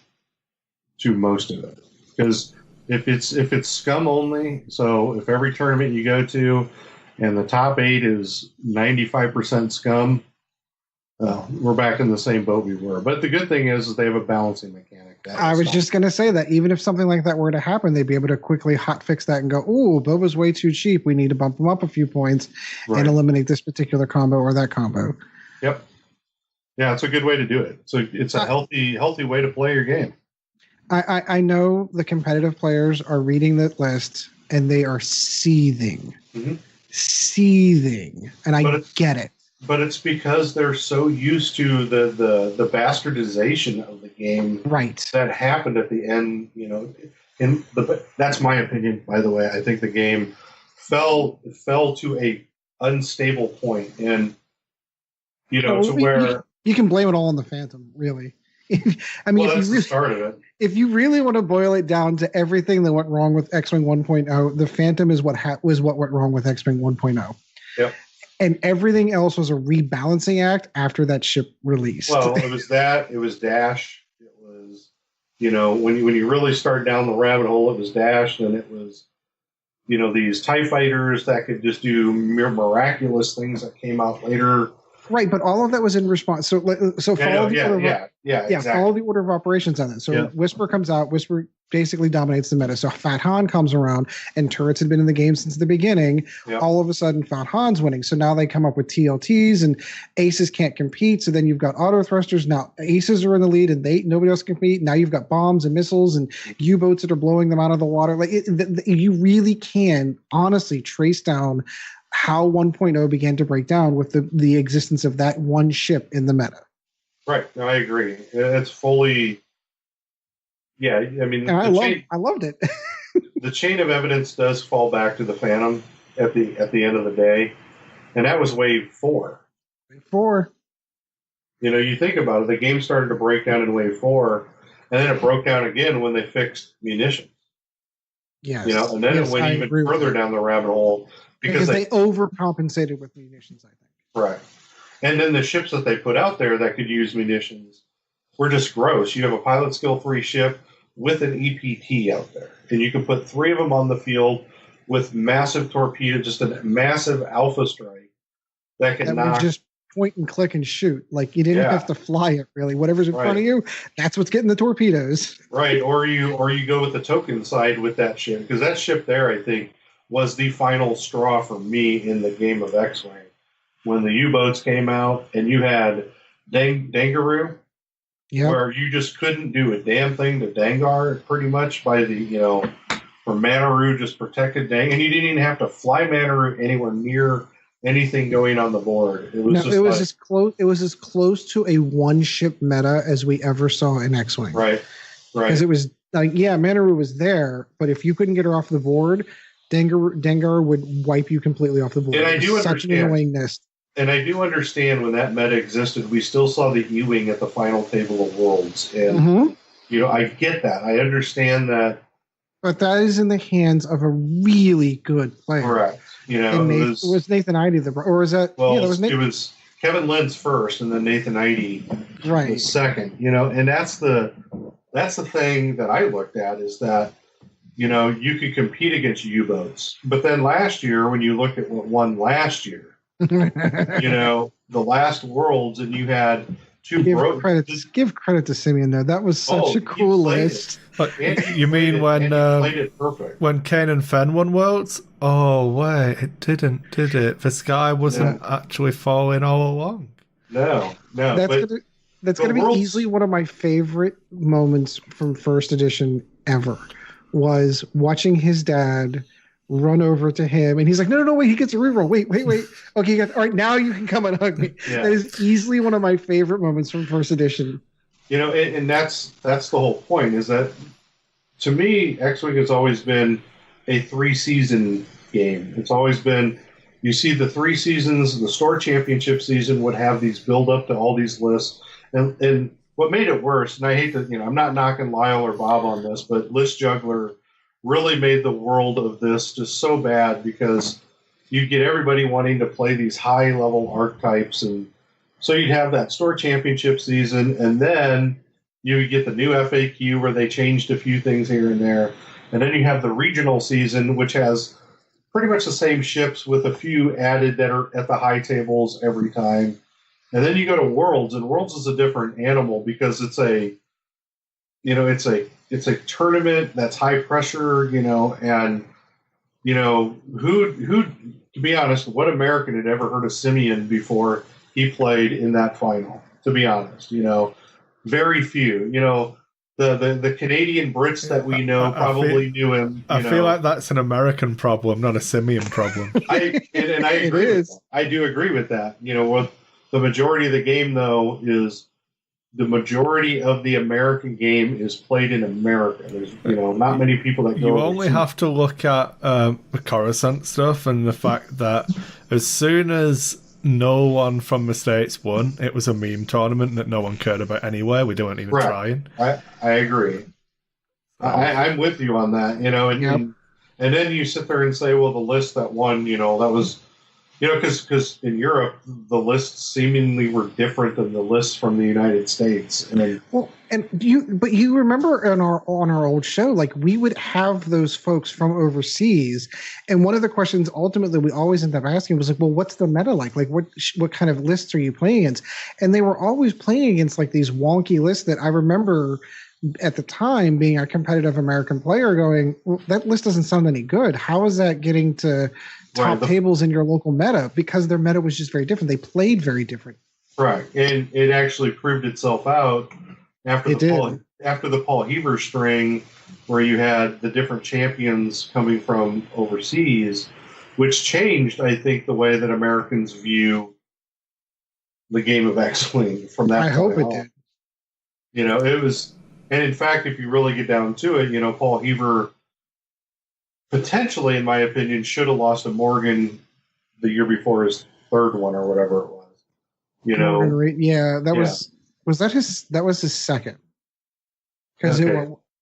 to most of it. Because if it's Scum only, so if every tournament you go to and the top 8 is 95% Scum, we're back in the same boat we were. But the good thing is they have a balancing mechanic. I was just going to say that even if something like that were to happen, they'd be able to quickly hotfix that and go, "Ooh, Boba's way too cheap. We need to bump him up a few points and eliminate this particular combo or that combo." Yep. Yeah, it's a good way to do it. So it's a healthy way to play your game. I know the competitive players are reading the list and they are seething. Mm-hmm. Seething. And I get it. But it's because they're so used to the bastardization of the game that happened at the end, that's my opinion, by the way. I think the game fell to a unstable point, and to where you can blame it all on the Phantom, really. That's the start of it. If you really want to boil it down to everything that went wrong with X-Wing 1.0, the Phantom is what went wrong with X-Wing 1.0. Yep. And everything else was a rebalancing act after that ship released. Well, it was that. It was Dash. It was, when you really start down the rabbit hole, it was Dash. And it was, these TIE fighters that could just do miraculous things that came out later. Right, but all of that was in response. So follow the order of operations on it. So Whisper comes out. Whisper basically dominates the meta. So Fat Han comes around, and turrets had been in the game since the beginning. Yep. All of a sudden, Fat Han's winning. So now they come up with TLTs, and aces can't compete. So then you've got auto thrusters. Now aces are in the lead, and nobody else can compete. Now you've got bombs and missiles and U-boats that are blowing them out of the water. Like you really can honestly trace down how 1.0 began to break down with the existence of that one ship in the meta. Right. No, I agree. It's fully, I mean, I loved it. The chain of evidence does fall back to the Phantom at the end of the day, and that was wave 4. Wave 4. You think about it, the game started to break down in wave 4, and then it broke down again when they fixed munitions. Yes. And then it went even further down the rabbit hole. Because they overcompensated with munitions, I think. Right. And then the ships that they put out there that could use munitions were just gross. You have a pilot skill 3 ship with an EPT out there, and you could put 3 of them on the field with massive torpedo, just a massive alpha strike that can knock. Would just point and click and shoot. Like you didn't have to fly it really. Whatever's in front of you, that's what's getting the torpedoes. Right, or you go with the token side with that ship, because that ship there, I think, was the final straw for me in the game of X-Wing. When the U-boats came out and you had Dangaroo, where you just couldn't do a damn thing to Dangar pretty much by the, for Manaroo just protected Dang, and you didn't even have to fly Manaroo anywhere near anything going on the board. It was as close to a one ship meta as we ever saw in X-Wing. Right. Because it was like, Manaroo was there, but if you couldn't get her off the board, Dengar would wipe you completely off the board. And I do such an annoyingness. And I do understand when that meta existed, we still saw the E-Wing at the final table of worlds. And, I get that. I understand that. But that is in the hands of a really good player. Correct. Was Nathan Idy or was that? Well, it was Kevin Lentz first, and then Nathan Idy was second. And that's the thing that I looked at is that you could compete against U-boats, but then last year when you look at what won last year, the last Worlds, and you had give credit to Simeon though. That was such a cool list. But you mean when Kane and Fenn won Worlds? Oh wait, it didn't, did it? The sky wasn't actually falling all along. No. That's gonna be easily one of my favorite moments from first edition ever. Was watching his dad run over to him, and he's like, no, wait, he gets a reroll. Wait. Okay, all right, now you can come and hug me. Yeah. That is easily one of my favorite moments from first edition. And that's the whole point, is that, to me, X-Wing has always been a 3-season game. It's always been, you see the 3 seasons, the store championship season would have these build up to all these lists, and what made it worse, and I hate to, I'm not knocking Lyle or Bob on this, but List Juggler really made the world of this just so bad, because you get everybody wanting to play these high-level archetypes, and so you'd have that store championship season, and then you would get the new FAQ where they changed a few things here and there, and then you have the regional season, which has pretty much the same ships with a few added that are at the high tables every time. And then you go to Worlds, and Worlds is a different animal because it's a tournament that's high pressure, and who to be honest, what American had ever heard of Simeon before he played in that final? To be honest, very few. The Canadian Brits that we know probably knew him. I feel like that's an American problem, not a Simeon problem. I agree. I do agree with that. With the majority of the game, though, is the majority of the American game is played in America. There's not many people that go. You only have to look at the Coruscant stuff and the fact that as soon as no one from the States won, it was a meme tournament that no one cared about anyway. We weren't even trying. I agree. I'm with you on that. And then you sit there and say, well, the list that won, that was. Because in Europe, the lists seemingly were different than the lists from the United States. But you remember on our old show, like we would have those folks from overseas, and one of the questions ultimately we always end up asking was like, well, what's the meta like? Like what kind of lists are you playing against? And they were always playing against like these wonky lists that I remember at the time being a competitive American player going, well, that list doesn't sound any good. How is that getting to top tables in your local meta? Because their meta was just very different. They played very different. Right. And it actually proved itself out after the Paul Heber string, where you had the different champions coming from overseas, which changed, I think, the way that Americans view the game of X-Wing from that point on. I hope it did. It was, and in fact, if you really get down to it, Paul Heber potentially, in my opinion, should have lost to Morgan the year before his third one or whatever it was. That was his second. Because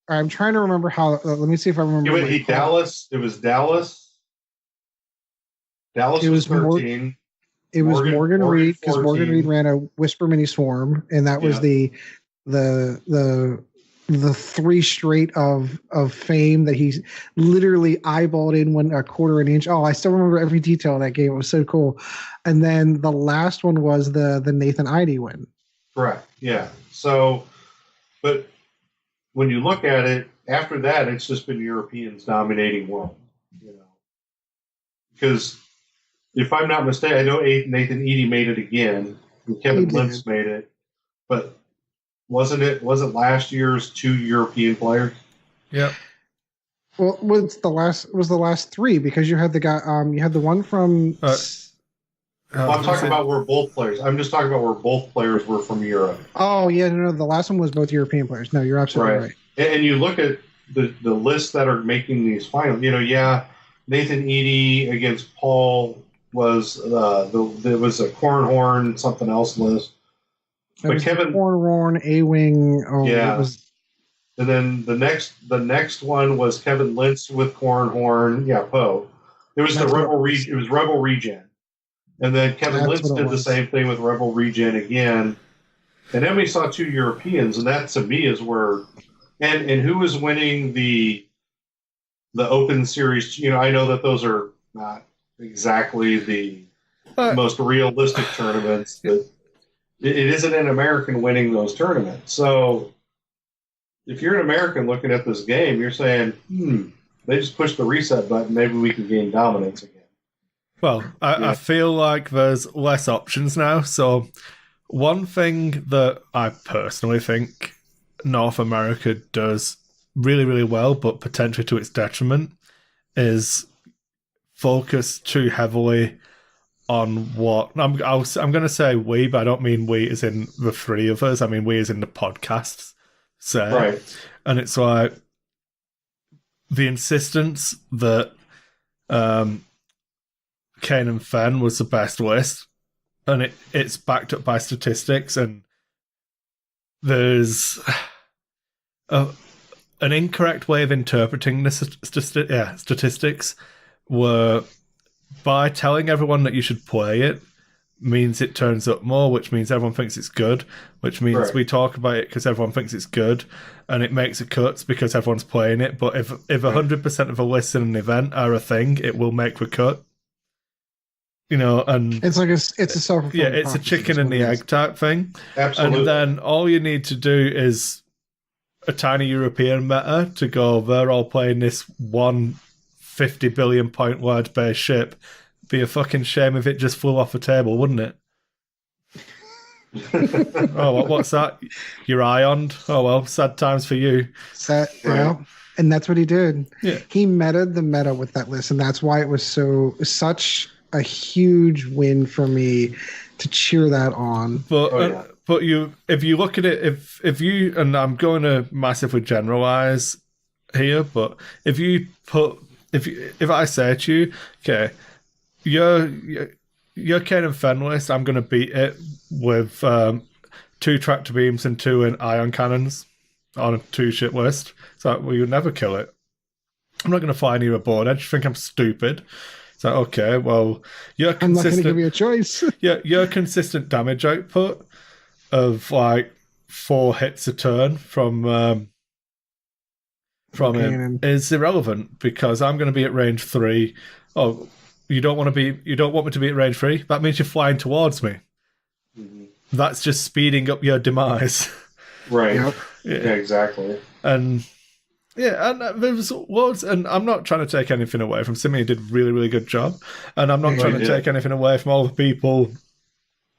I'm trying to remember how. Let me see if I remember. Dallas. It was Dallas. Dallas was 13. It was Morgan Reed, because Morgan Reed ran a Whisper Mini Swarm, and that was the the 3 straight of fame that he literally eyeballed in a quarter an inch. Oh, I still remember every detail of that game. It was so cool. And then the last one was the Nathan Idy win. Correct. Yeah. So, but when you look at it, after that, it's just been Europeans dominating world. You know, because if I'm not mistaken, I know Nathan Eady made it again, and Kevin Lentz made it, but wasn't last year's 2 European players? Yep. Well, was the last 3 because you had the guy, you had the one from. I'm talking about where both players. I'm just talking about where both players were from Europe. Oh yeah, no, the last one was both European players. No, you're absolutely right. And you look at the lists that are making these finals. You know, yeah, Nathan Eady against Paul was there was a Cornhorn something else list. But Kevin Cornhorn, A-Wing. Oh, yeah. And then the next one was Kevin Lentz with Cornhorn. Yeah, Poe. It was It was Rebel Regen. And then Kevin Lentz did the same thing with Rebel Regen again. And then we saw 2 Europeans, and that to me is where and who is winning the Open Series. You know, I know that those are not exactly the most realistic tournaments, but it isn't an American winning those tournaments. So if you're an American looking at this game, you're saying, they just pushed the reset button, maybe we can gain dominance again. Well, I feel like there's less options now. So one thing that I personally think North America does really, really well, but potentially to its detriment, is focus too heavily on what I'm going to say we, but I don't mean we as in the 3 of us. I mean we as in the podcasts. So, right. And it's like the insistence that Kane and Fenn was the best list, and it's backed up by statistics, and there's an incorrect way of interpreting the statistics where by telling everyone that you should play it means it turns up more, which means everyone thinks it's good, which means we talk about it because everyone thinks it's good, and it makes it cuts because everyone's playing it. But if 100% of the lists in an event are a thing, it will make the cut. You know, and it's like it's a self-fulfilling it's a chicken and the egg type thing. Absolutely. And then all you need to do is a tiny European meta to go, they're all playing this one 50 billion point word based ship. Be a fucking shame if it just flew off the table, wouldn't it? Oh, what's that? You're Ioned? Oh well, sad times for you. Sad, you know, and that's what he did. Yeah. He meted the meta with that list, and that's why it was such a huge win for me to cheer that on. But but if you look at it, if you, and I'm going to massively generalize here, but if I say to you, okay, your Kane and Fenn list, I'm going to beat it with 2 tractor beams and 2 ion cannons on a 2-ship list. It's like, well, you'll never kill it. I'm not going to fly near a board edge. You think I'm stupid? It's like, okay, well, I'm not going to give you a choice. your consistent damage output of like 4 hits a turn from him is irrelevant because I'm going to be at range 3. Oh, you don't want me to be at range 3? That means you're flying towards me. Mm-hmm. That's just speeding up your demise. Right. Yep. Yeah, exactly. And there was loads, and I'm not trying to take anything away from Simeon. He did a really, really good job. And I'm not trying to take anything away from all the people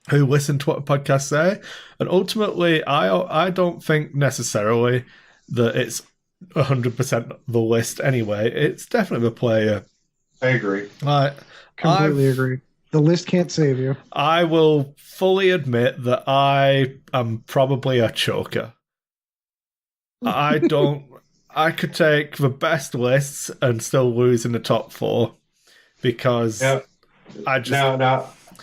who listen to what podcasts say. And ultimately, I don't think necessarily that it's 100% the list anyway. It's definitely the player. I agree. Completely agree. The list can't save you. I will fully admit that I am probably a choker. I could take the best lists and still lose in the top 4 because I just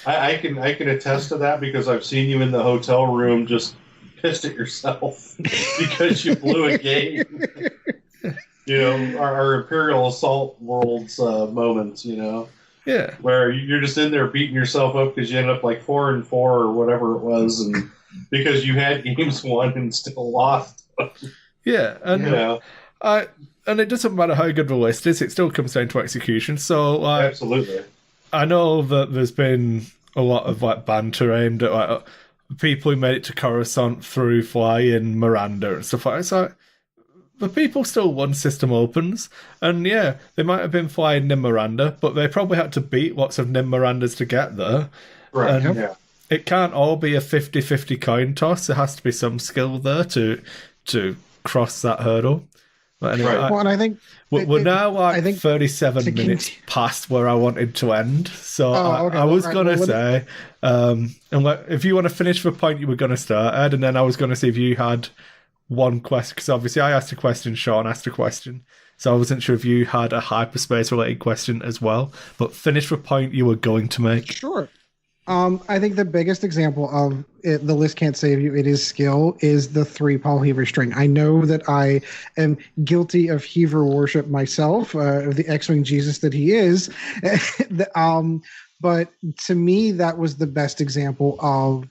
I can attest to that because I've seen you in the hotel room just pissed at yourself because you blew a game. You know, our Imperial Assault Worlds moments, you know. Yeah. Where you're just in there beating yourself up because you ended up like 4-4 or whatever it was, and because you had games won and still lost. Yeah, and You know, and it doesn't matter how good the list is; it still comes down to execution. So, like, absolutely. I know that there's been a lot of like banter aimed at like people who made it to Coruscant through flying Miranda and stuff like that. It's like the people still won system opens, and yeah, they might have been flying Nim Miranda, but they probably had to beat lots of Nim Mirandas to get there. Right. And Yeah. it can't all be a 50-50 coin toss. There has to be some skill there to cross that hurdle. But anyway, Right. Well, and I think we're now like I think 37 minutes past where I wanted to end. So okay. I was Well, going to well, say, and like, if you want to finish the point you were going to start, Ed, and then I was going to see if you had one question, because obviously I asked a question, Sean asked a question. So I wasn't sure if you had a hyperspace related question as well. But finish the point you were going to make. Sure. I think the biggest example of it, the list can't save you, it is skill, is the 3 Paul Heaver string. I know that I am guilty of Heaver worship myself, of the X-Wing Jesus that he is. But to me, that was the best example of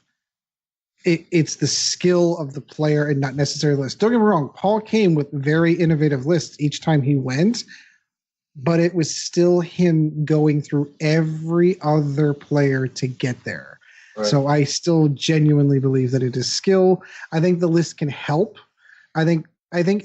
it's the skill of the player and not necessarily the list. Don't get me wrong, Paul came with very innovative lists each time he went, but it was still him going through every other player to get there. Right. So I still genuinely believe that it is skill. I think the list can help. I think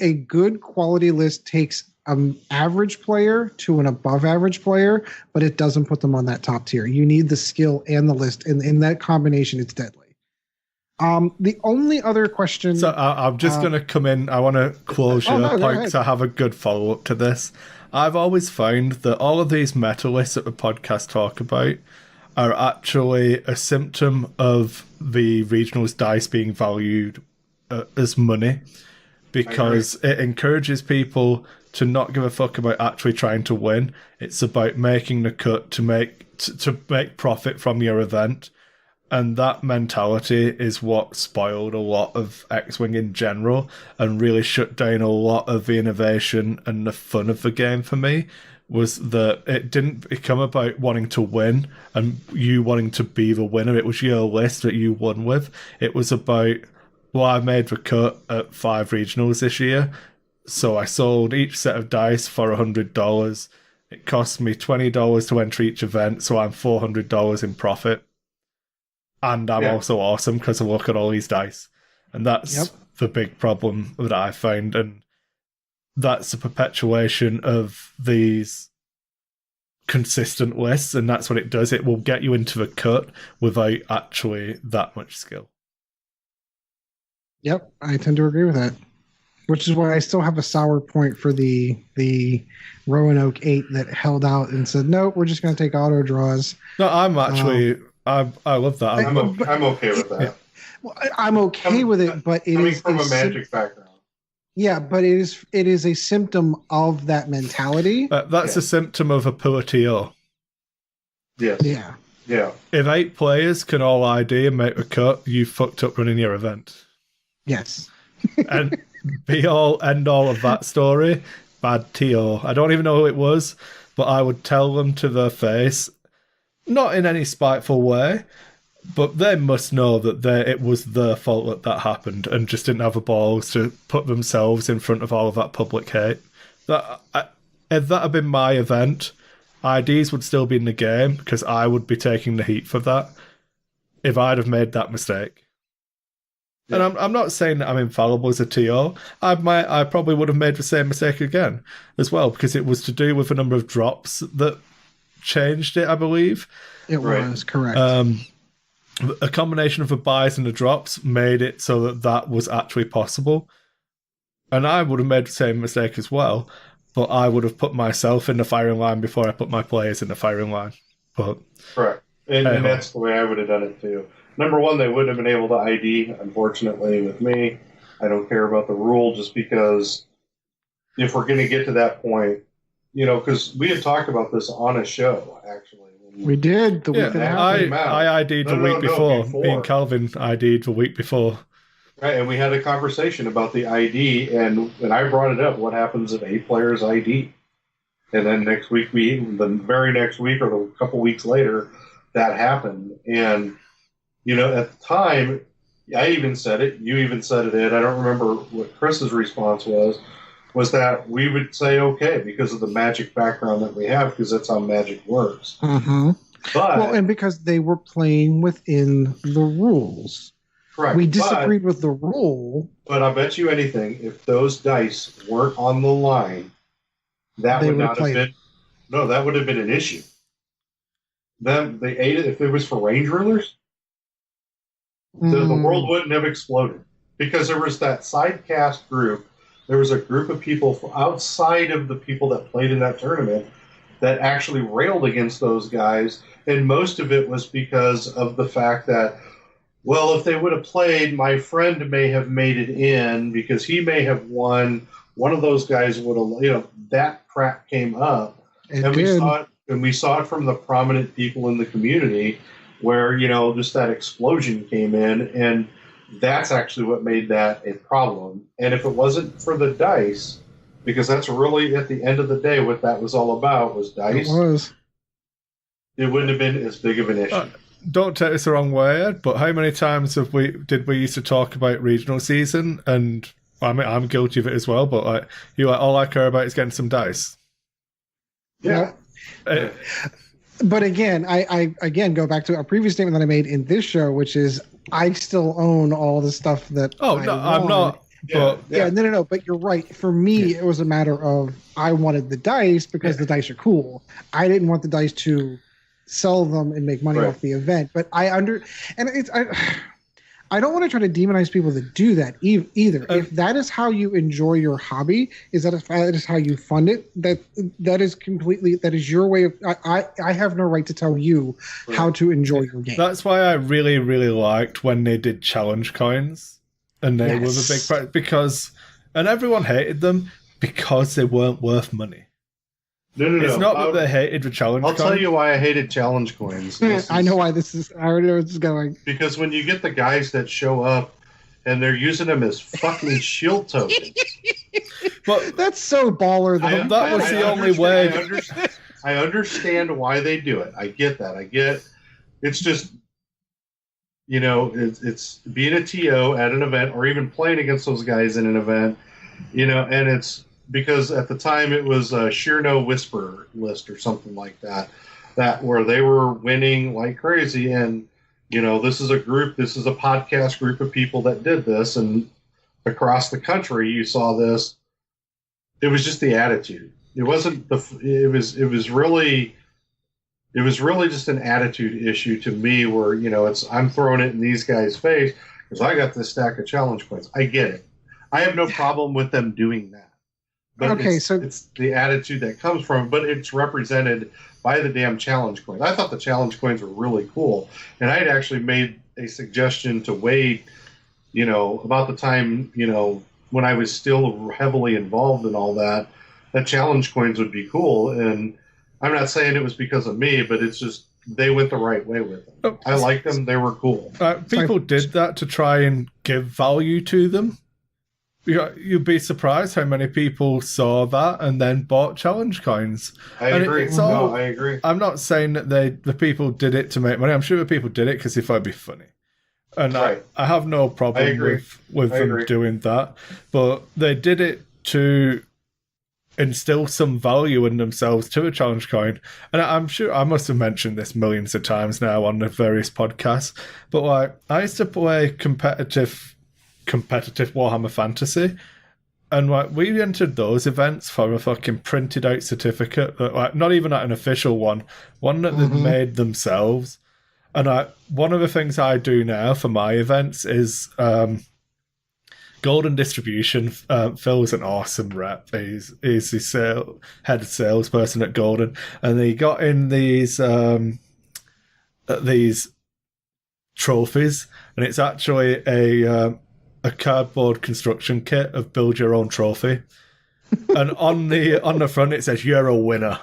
a good quality list takes an average player to an above average player, but it doesn't put them on that top tier. You need the skill and the list, and in that combination, it's deadly. The only other question... So I'm just going to come in. I want to close your point because I have a good follow-up to this. I've always found that all of these meta lists that the podcast talk about are actually a symptom of the regionals dice being valued as money, because it encourages people to not give a fuck about actually trying to win. It's about making the cut to make profit from your event. And that mentality is what spoiled a lot of X-Wing in general and really shut down a lot of the innovation and the fun of the game for me, was that it didn't become about wanting to win and you wanting to be the winner. It was your list that you won with. It was about, well, I made the cut at 5 regionals this year, so I sold each set of dice for $100. It cost me $20 to enter each event, so I'm $400 in profit. And I'm also awesome because I look at all these dice. And that's the big problem that I found. And that's the perpetuation of these consistent lists. And that's what it does. It will get you into the cut without actually that much skill. Yep, I tend to agree with that. Which is why I still have a sour point for the Roanoke 8 that held out and said, no, we're just going to take auto draws. No, I'm actually... I love that. I'm okay with that. Yeah. Well, I'm okay with it, but it coming is from a Magic background. Yeah, but it is a symptom of that mentality. That's a symptom of a poor TO. Yes. Yeah. Yeah. If 8 players can all ID and make a cut, you fucked up running your event. Yes. And be all end all of that story, bad TO. I don't even know who it was, but I would tell them to their face, not in any spiteful way, but they must know that it was their fault that happened and just didn't have the balls to put themselves in front of all of that public hate. If that had been my event, IDs would still be in the game because I would be taking the heat for that if I'd have made that mistake. Yeah. And I'm not saying that I'm infallible as a TO. I probably would have made the same mistake again as well, because it was to do with a number of drops that changed it, I believe. It was, correct. A combination of the buys and the drops made it so that was actually possible. And I would have made the same mistake as well, but I would have put myself in the firing line before I put my players in the firing line. But correct. And that's the way I would have done it too. Number one, they wouldn't have been able to ID, unfortunately, with me. I don't care about the rule, just because if we're going to get to that point, because we had talked about this on a show, actually. We did the week that happened. I ID'd the week before. Me and Calvin ID'd the week before. Right, and we had a conversation about the ID, and I brought it up. What happens if 8 players ID? And then the very next week or a couple weeks later, that happened. And, at the time, I even said it. You even said it, Ed. I don't remember what Chris's response was that we would say okay because of the magic background that we have, because that's how magic works. Mm-hmm. But well, and because they were playing within the rules. Correct. We disagreed with the rule. But I'll bet you anything, if those dice weren't on the line, that would not have been. No, that would have been an issue. Then they ate it. If it was for range rulers, the world wouldn't have exploded, because there was that sidecast group. There was a group of people outside of the people that played in that tournament that actually railed against those guys, and most of it was because of the fact that, well, if they would have played, my friend may have made it in because he may have won. One of those guys would have, that crap came up, we saw it from the prominent people in the community, where just that explosion came in, and that's actually what made that a problem. And if it wasn't for the dice, because that's really at the end of the day what that was all about, was dice. It wouldn't have been as big of an issue. Don't take this the wrong way, Ed, but how many times did we used to talk about regional season? And I mean, I'm guilty of it as well. But all I care about is getting some dice. Yeah. But again, I again go back to a previous statement that I made in this show, which is I still own all the stuff that. I'm not. No. But you're right. For me, it was a matter of I wanted the dice because the dice are cool. I didn't want the dice to sell them and make money off the event. But I don't want to try to demonize people that do that either. If that is how you enjoy your hobby, that is how you fund it, that is your way of. I have no right to tell you how to enjoy your game. That's why I really, really liked when they did challenge coins, and they were the big prize because everyone hated them because they weren't worth money. No. It's not that they hated the challenge coins. I'll tell you why I hated challenge coins. I know why this is. I already know where this is going. Because when you get the guys that show up and they're using them as fucking shield tokens. But that's so baller. That was the only way. I understand why they do it. I get that. It's just, it's being a TO at an event or even playing against those guys in an event, and it's because at the time it was a Sheer No Whisper list or something like that where they were winning like crazy. And, this is a podcast group of people that did this, and across the country you saw this. It was just the attitude. It wasn't it was really just an attitude issue to me where, I'm throwing it in these guys' face because I got this stack of challenge coins. I get it. I have no problem with them doing that. But it's the attitude that comes from it, but it's represented by the damn challenge coins. I thought the challenge coins were really cool. And I had actually made a suggestion to Wade, about the time, when I was still heavily involved in all that challenge coins would be cool. And I'm not saying it was because of me, but it's just they went the right way with them. I liked them. They were cool. People did that to try and give value to them. You'd be surprised how many people saw that and then bought challenge coins. I agree. I agree. I'm not saying that the people did it to make money. I'm sure the people did it because they thought it'd be funny. And I have no problem with them doing that. But they did it to instill some value in themselves to a challenge coin. And I'm sure I must have mentioned this millions of times now on the various podcasts. But I used to play competitive Warhammer Fantasy, and we entered those events for a fucking printed out certificate, not even an official one that they'd made themselves. And one of the things I do now for my events is Golden Distribution. Phil's an awesome rep. He's the head salesperson at Golden, and he got in these trophies, and it's actually a cardboard construction kit of build your own trophy, and on the front it says you're a winner.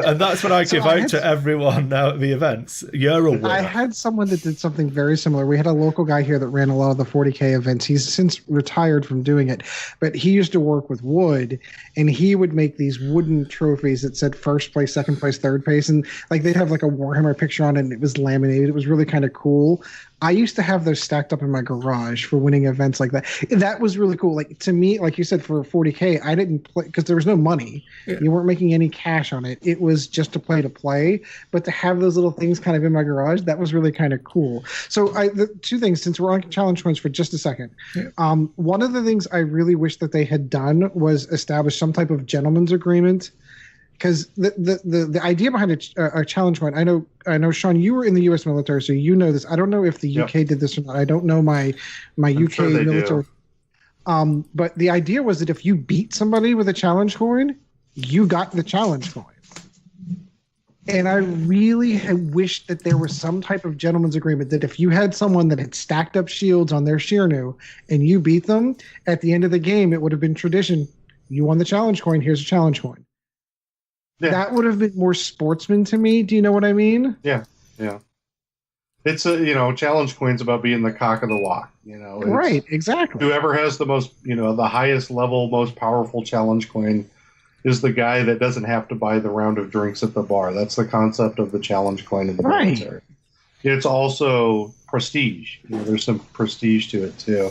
And that's what I give out to everyone now at the events. You're a winner. I had someone that did something very similar. We had a local guy here that ran a lot of the 40K events. He's since retired from doing it, but he used to work with wood, and he would make these wooden trophies that said first place, second place, third place, and they'd have a Warhammer picture on it, and it was laminated. It was really kind of cool. I used to have those stacked up in my garage for winning events like that. That was really cool. Like to me, like you said, for 40K, I didn't play because there was no money. Yeah. You weren't making any cash on it. It was just to play. But to have those little things kind of in my garage, that was really kind of cool. So the two things, since we're on challenge coins for just a second, one of the things I really wish that they had done was establish some type of gentleman's agreement. Because the idea behind a challenge coin, I know, Sean, you were in the U.S. military, so you know this. I don't know if the U.K. did this or not. I don't know my UK sure military. But the idea was that if you beat somebody with a challenge coin, you got the challenge coin. And I really had wished that there was some type of gentleman's agreement that if you had someone that had stacked up shields on their Shirnu and you beat them, at the end of the game, it would have been tradition. You won the challenge coin. Here's a challenge coin. Yeah. That would have been more sportsman to me. Do you know what I mean? Yeah. It's a challenge coin's about being the cock of the walk. Right, exactly. Whoever has the most, the highest level, most powerful challenge coin is the guy that doesn't have to buy the round of drinks at the bar. That's the concept of the challenge coin in the military. It's also prestige. There's some prestige to it too.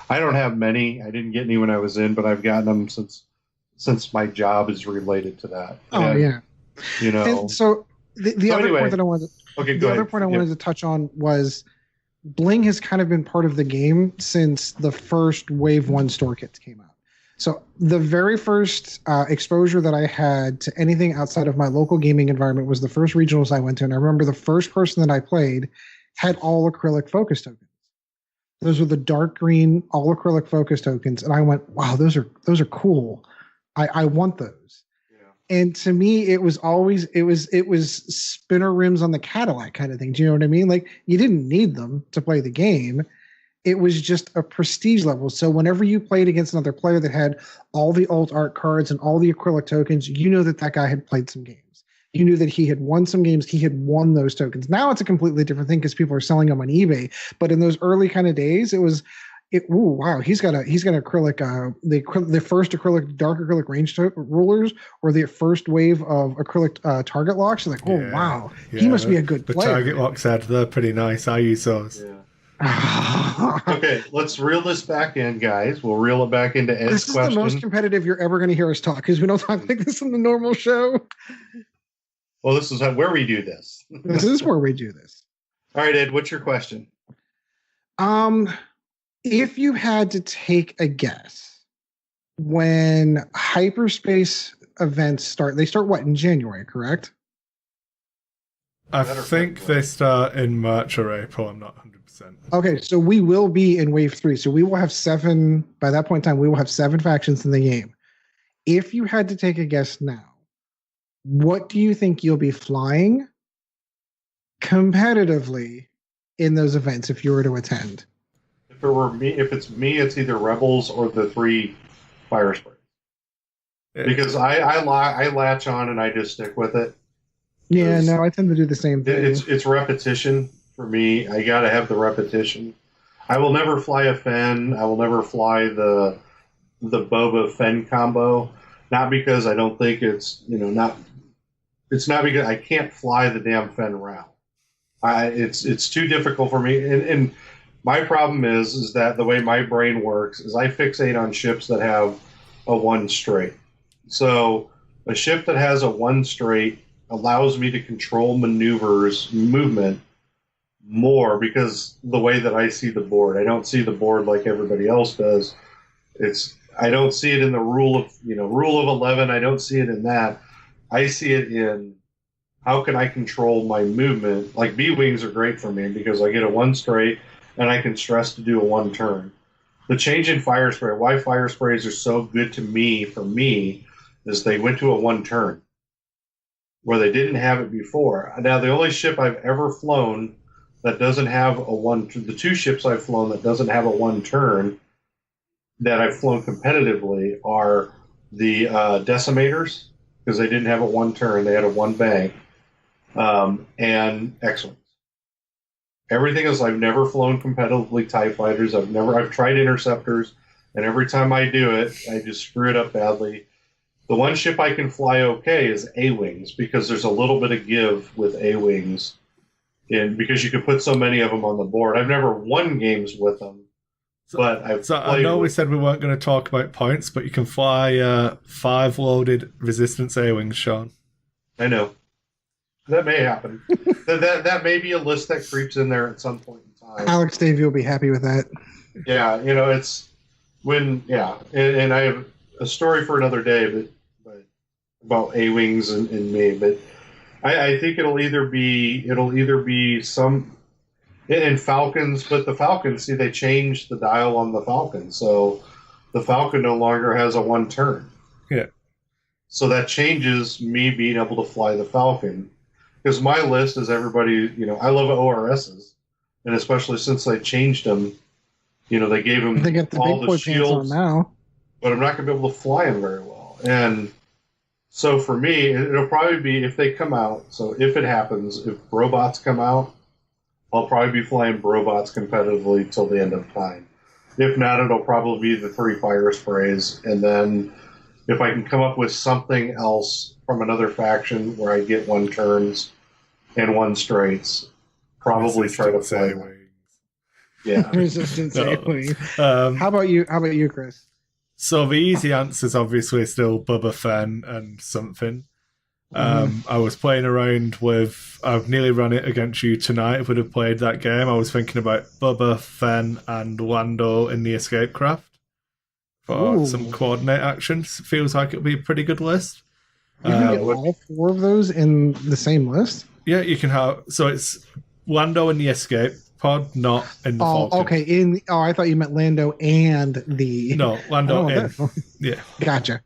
I don't have many. I didn't get any when I was in, but I've gotten them since my job is related to that. And so the other point that I wanted to touch on was Bling has kind of been part of the game since the first Wave 1 store kits came out. So the very first exposure that I had to anything outside of my local gaming environment was the first regionals I went to. And I remember the first person that I played had all acrylic focus tokens. Those were the dark green, all acrylic focus tokens. And I went, wow, those are cool. I want those. Yeah. And to me, it was always it was spinner rims on the Cadillac kind of thing. Do you know what I mean? Like you didn't need them to play the game. It was just a prestige level. So whenever you played against another player that had all the alt art cards and all the acrylic tokens, you know that guy had played some games. You knew that he had won some games. He had won those tokens. Now it's a completely different thing because people are selling them on eBay. But in those early kind of days, it was. Wow, he's got acrylic the first acrylic dark acrylic range rulers or the first wave of acrylic target locks. Like, wow, he must be a good player. The target locks they're pretty nice. I use those. Yeah. Okay, let's reel this back in, guys. We'll reel it back into Ed's This is question. the most competitive you're ever going to hear us talk because we don't talk like this in the normal show. Well, this is where we do this. This is where we do this. All right, Ed, what's your question? If you had to take a guess, when Hyperspace events start, they start what, in January, correct? I think they start in March or April. I'm not 100%. Okay, so we will be in Wave 3. So we will have 7, by that point in time, we will have 7 factions in the game. If you had to take a guess now, what do you think you'll be flying competitively in those events if you were to attend? If it's me, it's either Rebels or the 3 Hyperspace. Because I latch on and I just stick with it. Yeah, no, I tend to do the same thing. It's repetition for me. I got to have the repetition. I will never fly a Fen. I will never fly the Boba Fen combo. Not because I don't think it's not. It's not because I can't fly the damn Fen route. It's too difficult for me and my problem is that the way my brain works is I fixate on ships that have a 1 straight. So a ship that has a 1 straight allows me to control movement more because the way that I see the board. I don't see the board like everybody else does. I don't see it in the rule of 11. I don't see it in that. I see it in how can I control my movement. Like B-Wings are great for me because I get a 1 straight and I can stress to do a 1 turn. The change in fire spray, why fire sprays are so good to me, for me, is they went to a 1 turn where they didn't have it before. Now, the only ship I've ever flown that doesn't have a 1, the 2 ships I've flown that doesn't have a 1 turn that I've flown competitively are the Decimators, because they didn't have a 1 turn, they had a 1 bank, and X-Wing. Everything else, I've never flown competitively TIE fighters. I've tried interceptors, and every time I do it, I just screw it up badly. The one ship I can fly okay is A-Wings, because there's a little bit of give with A-Wings and because you can put so many of them on the board. I've never won games with them, but I've So I played know we with said we weren't going to talk about points, but you can fly 5 loaded resistance A-wings, Sean. I know. That may happen. that may be a list that creeps in there at some point in time. Alex Davey will be happy with that. Yeah, it's when and I have a story for another day, but about A-wings and me. But I think it'll either be some and Falcons, but the Falcons, see, they changed the dial on the Falcon, so the Falcon no longer has a 1 turn. Yeah. So that changes me being able to fly the Falcon. Because my list is everybody, I love ORSs. And especially since they changed them, they gave them They get the all big the boy shields. pants on now. But I'm not going to be able to fly them very well. And so for me, it'll probably be if they come out. So if it happens, if robots come out, I'll probably be flying robots competitively till the end of time. If not, it'll probably be the 3 fire sprays. And then if I can come up with something else from another faction where I get 1 turns and 1 straights, probably try to fly them. Yeah. Resistance No. A-wing. How about you, Chris? So the easy answer is obviously still Bubba Fenn and something. I was playing around with... I've nearly run it against you tonight if we'd have played that game. I was thinking about Bubba, Fenn, and Lando in the escape craft for some coordinate actions. Feels like it would be a pretty good list. You can get all 4 of those in the same list? Yeah, you can have... So it's Lando in the escape pod, not in the Falcon. Okay. I thought you meant Lando and the... No, Lando in. Yeah. Gotcha.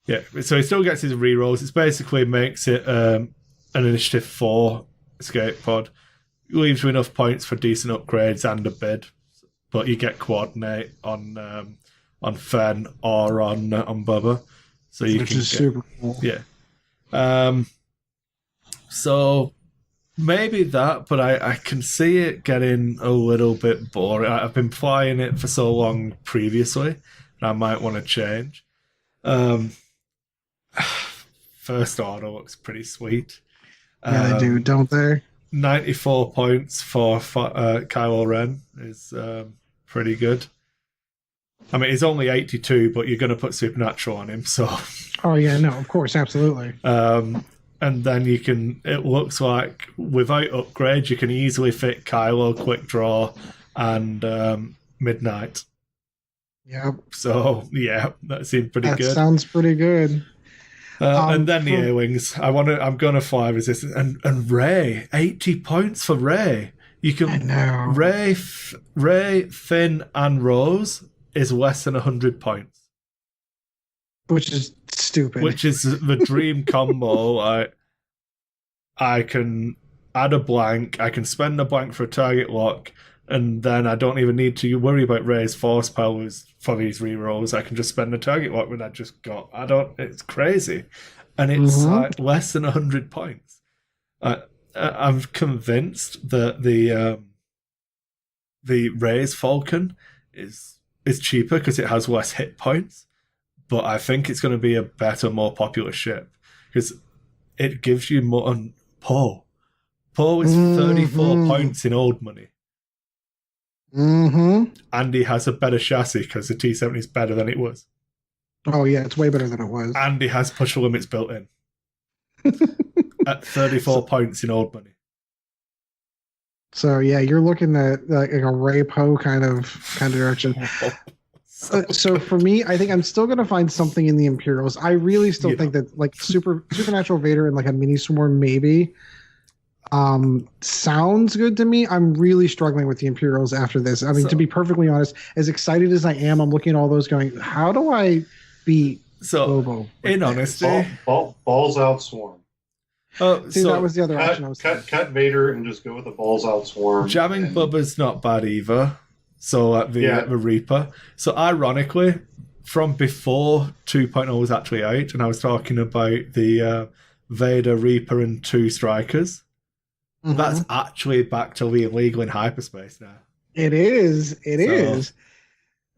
Yeah, so he still gets his rerolls. It basically makes it an Initiative 4 escape pod. Leaves you enough points for decent upgrades and a bid, but you get coordinate on Fenn or on Bubba, so you Which can is super cool. Yeah. So maybe that, but I can see it getting a little bit boring. I've been flying it for so long previously, and I might want to change. First Order looks pretty sweet. Yeah, they do, don't they? 94 points for Kylo Ren is pretty good. I mean, he's only 82, but you're going to put Supernatural on him, so... Oh, yeah, no, of course, absolutely. And then it looks like, without upgrades, you can easily fit Kylo, Quick Draw, and Midnight. Yep. So, yeah, that seemed pretty good. That sounds pretty good. And then the A-Wings. I'm going to fly resistance. And Rey, 80 points for Rey. You can... I know. Rey, Finn, and Rose is less than 100 points. Which is stupid. Which is the dream combo. I can add a blank, I can spend a blank for a target lock, and then I don't even need to worry about Rey's force powers for these rerolls. I can just spend a target lock when I just got... It's crazy. And it's like less than 100 points. I'm convinced that the Rey's Falcon is cheaper because it has less hit points, but I think it's going to be a better, more popular ship because it gives you more on Poe. Poe is 34 points in old money. And he has a better chassis because the T-70 is better than it was. Oh, yeah, it's way better than it was. And he has push limits built in. At 34 points in old money. So, yeah, you're looking at like a Rey Poe kind of direction. So for me, I think I'm still going to find something in the Imperials. I really still think that like Supernatural Vader and like a mini swarm maybe sounds good to me. I'm really struggling with the Imperials after this. I mean, to be perfectly honest, as excited as I am, I'm looking at all those going, how do I beat Bobo? In honesty, balls out swarm. See, that was the other option I was cut Vader and just go with the balls out swarm. Jamming Bubba's not bad either. So the Reaper. So ironically, from before 2.0 was actually out, and I was talking about the Vader, Reaper, and 2 Strikers. That's actually back to being legal in hyperspace now. It is. It is.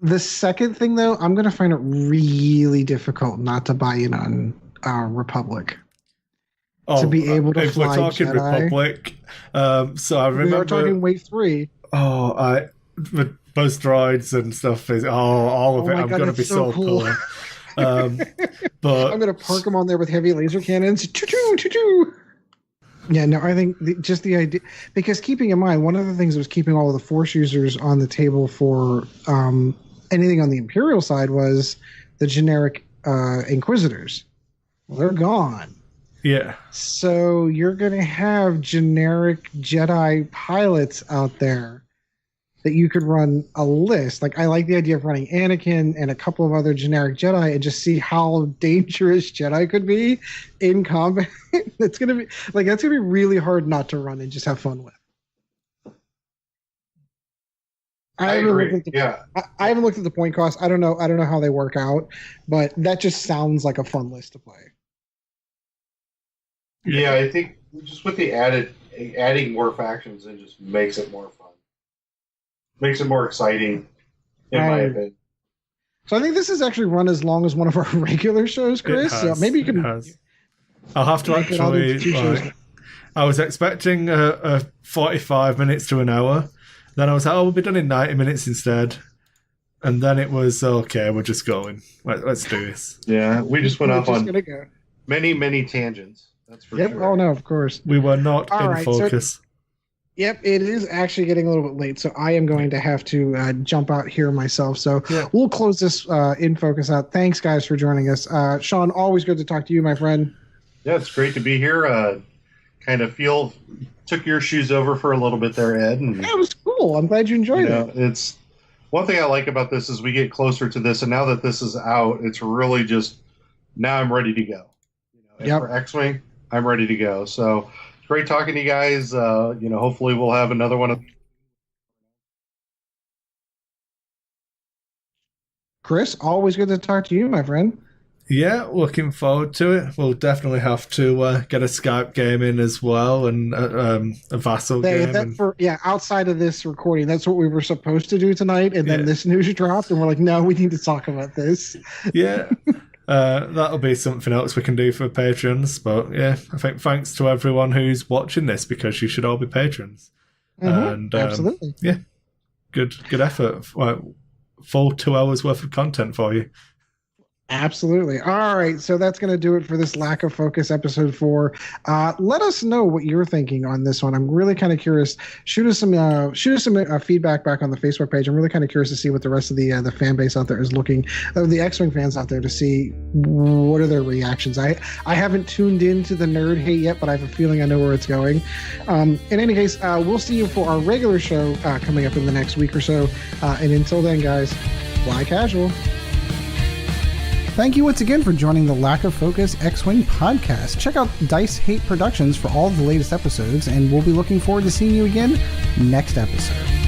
The second thing, though, I'm going to find it really difficult not to buy in on Republic. to be able to if fly we're talking Jedi. Republic, so I remember. We are talking Wave 3. The buzz droids and stuff is all of it. I'm going to be so cool. But I'm going to park them on there with heavy laser cannons. Choo-choo, choo-choo. Yeah, no, I think just the idea, because keeping in mind, one of the things that was keeping all of the Force users on the table for anything on the Imperial side was the generic Inquisitors. Well, they're gone. Yeah. So you're going to have generic Jedi pilots out there that you could run a list. Like, I like the idea of running Anakin and a couple of other generic Jedi and just see how dangerous Jedi could be in combat. That's gonna be really hard not to run and just have fun with. I agree. I haven't looked at the point cost. I don't know how they work out, but that just sounds like a fun list to play. Yeah, I think just with the adding more factions, it just makes it more fun. Makes it more exciting, in my opinion. So I think this is actually run as long as one of our regular shows, Chris. So maybe you can. I'll have to actually. I was expecting 45 minutes to an hour. Then I was like, we'll be done in 90 minutes instead. And then it was, okay, we're just going. Let's do this. Yeah, we just went off on many, many tangents. That's for sure. Oh, no, of course. We were not in focus. Yep, it is actually getting a little bit late, so I am going to have to jump out here myself. So we'll close this in focus out. Thanks, guys, for joining us. Sean, always good to talk to you, my friend. Yeah, it's great to be here. Kind of took your shoes over for a little bit there, Ed. And, that was cool. I'm glad you enjoyed it. It's one thing I like about this is we get closer to this, and now that this is out, it's really just now I'm ready to go. For X-Wing, I'm ready to go. So. Great talking to you guys. Hopefully we'll have another one of. Chris, always good to talk to you, my friend. Yeah, looking forward to it. We'll definitely have to get a Skype game in as well, and a Vassal game. Outside of this recording, that's what we were supposed to do tonight, and then this news dropped, and we're like, no, we need to talk about this. Yeah. That'll be something else we can do for patrons. But yeah, I think thanks to everyone who's watching this, because you should all be patrons. And absolutely. Yeah, good effort. Full 2 hours worth of content for you. Absolutely. All right. So that's going to do it for this Lack of Focus episode 4. Let us know what you're thinking on this one. I'm really kind of curious. Shoot us some feedback back on the Facebook page. I'm really kind of curious to see what the rest of the fan base out there is looking, the X-Wing fans out there, to see what are their reactions. I haven't tuned into the nerd hate yet, but I have a feeling I know where it's going. In any case, we'll see you for our regular show coming up in the next week or so. And until then, guys, fly casual. Thank you once again for joining the Lack of Focus X-Wing podcast. Check out Dice Hate Productions for all of the latest episodes, and we'll be looking forward to seeing you again next episode.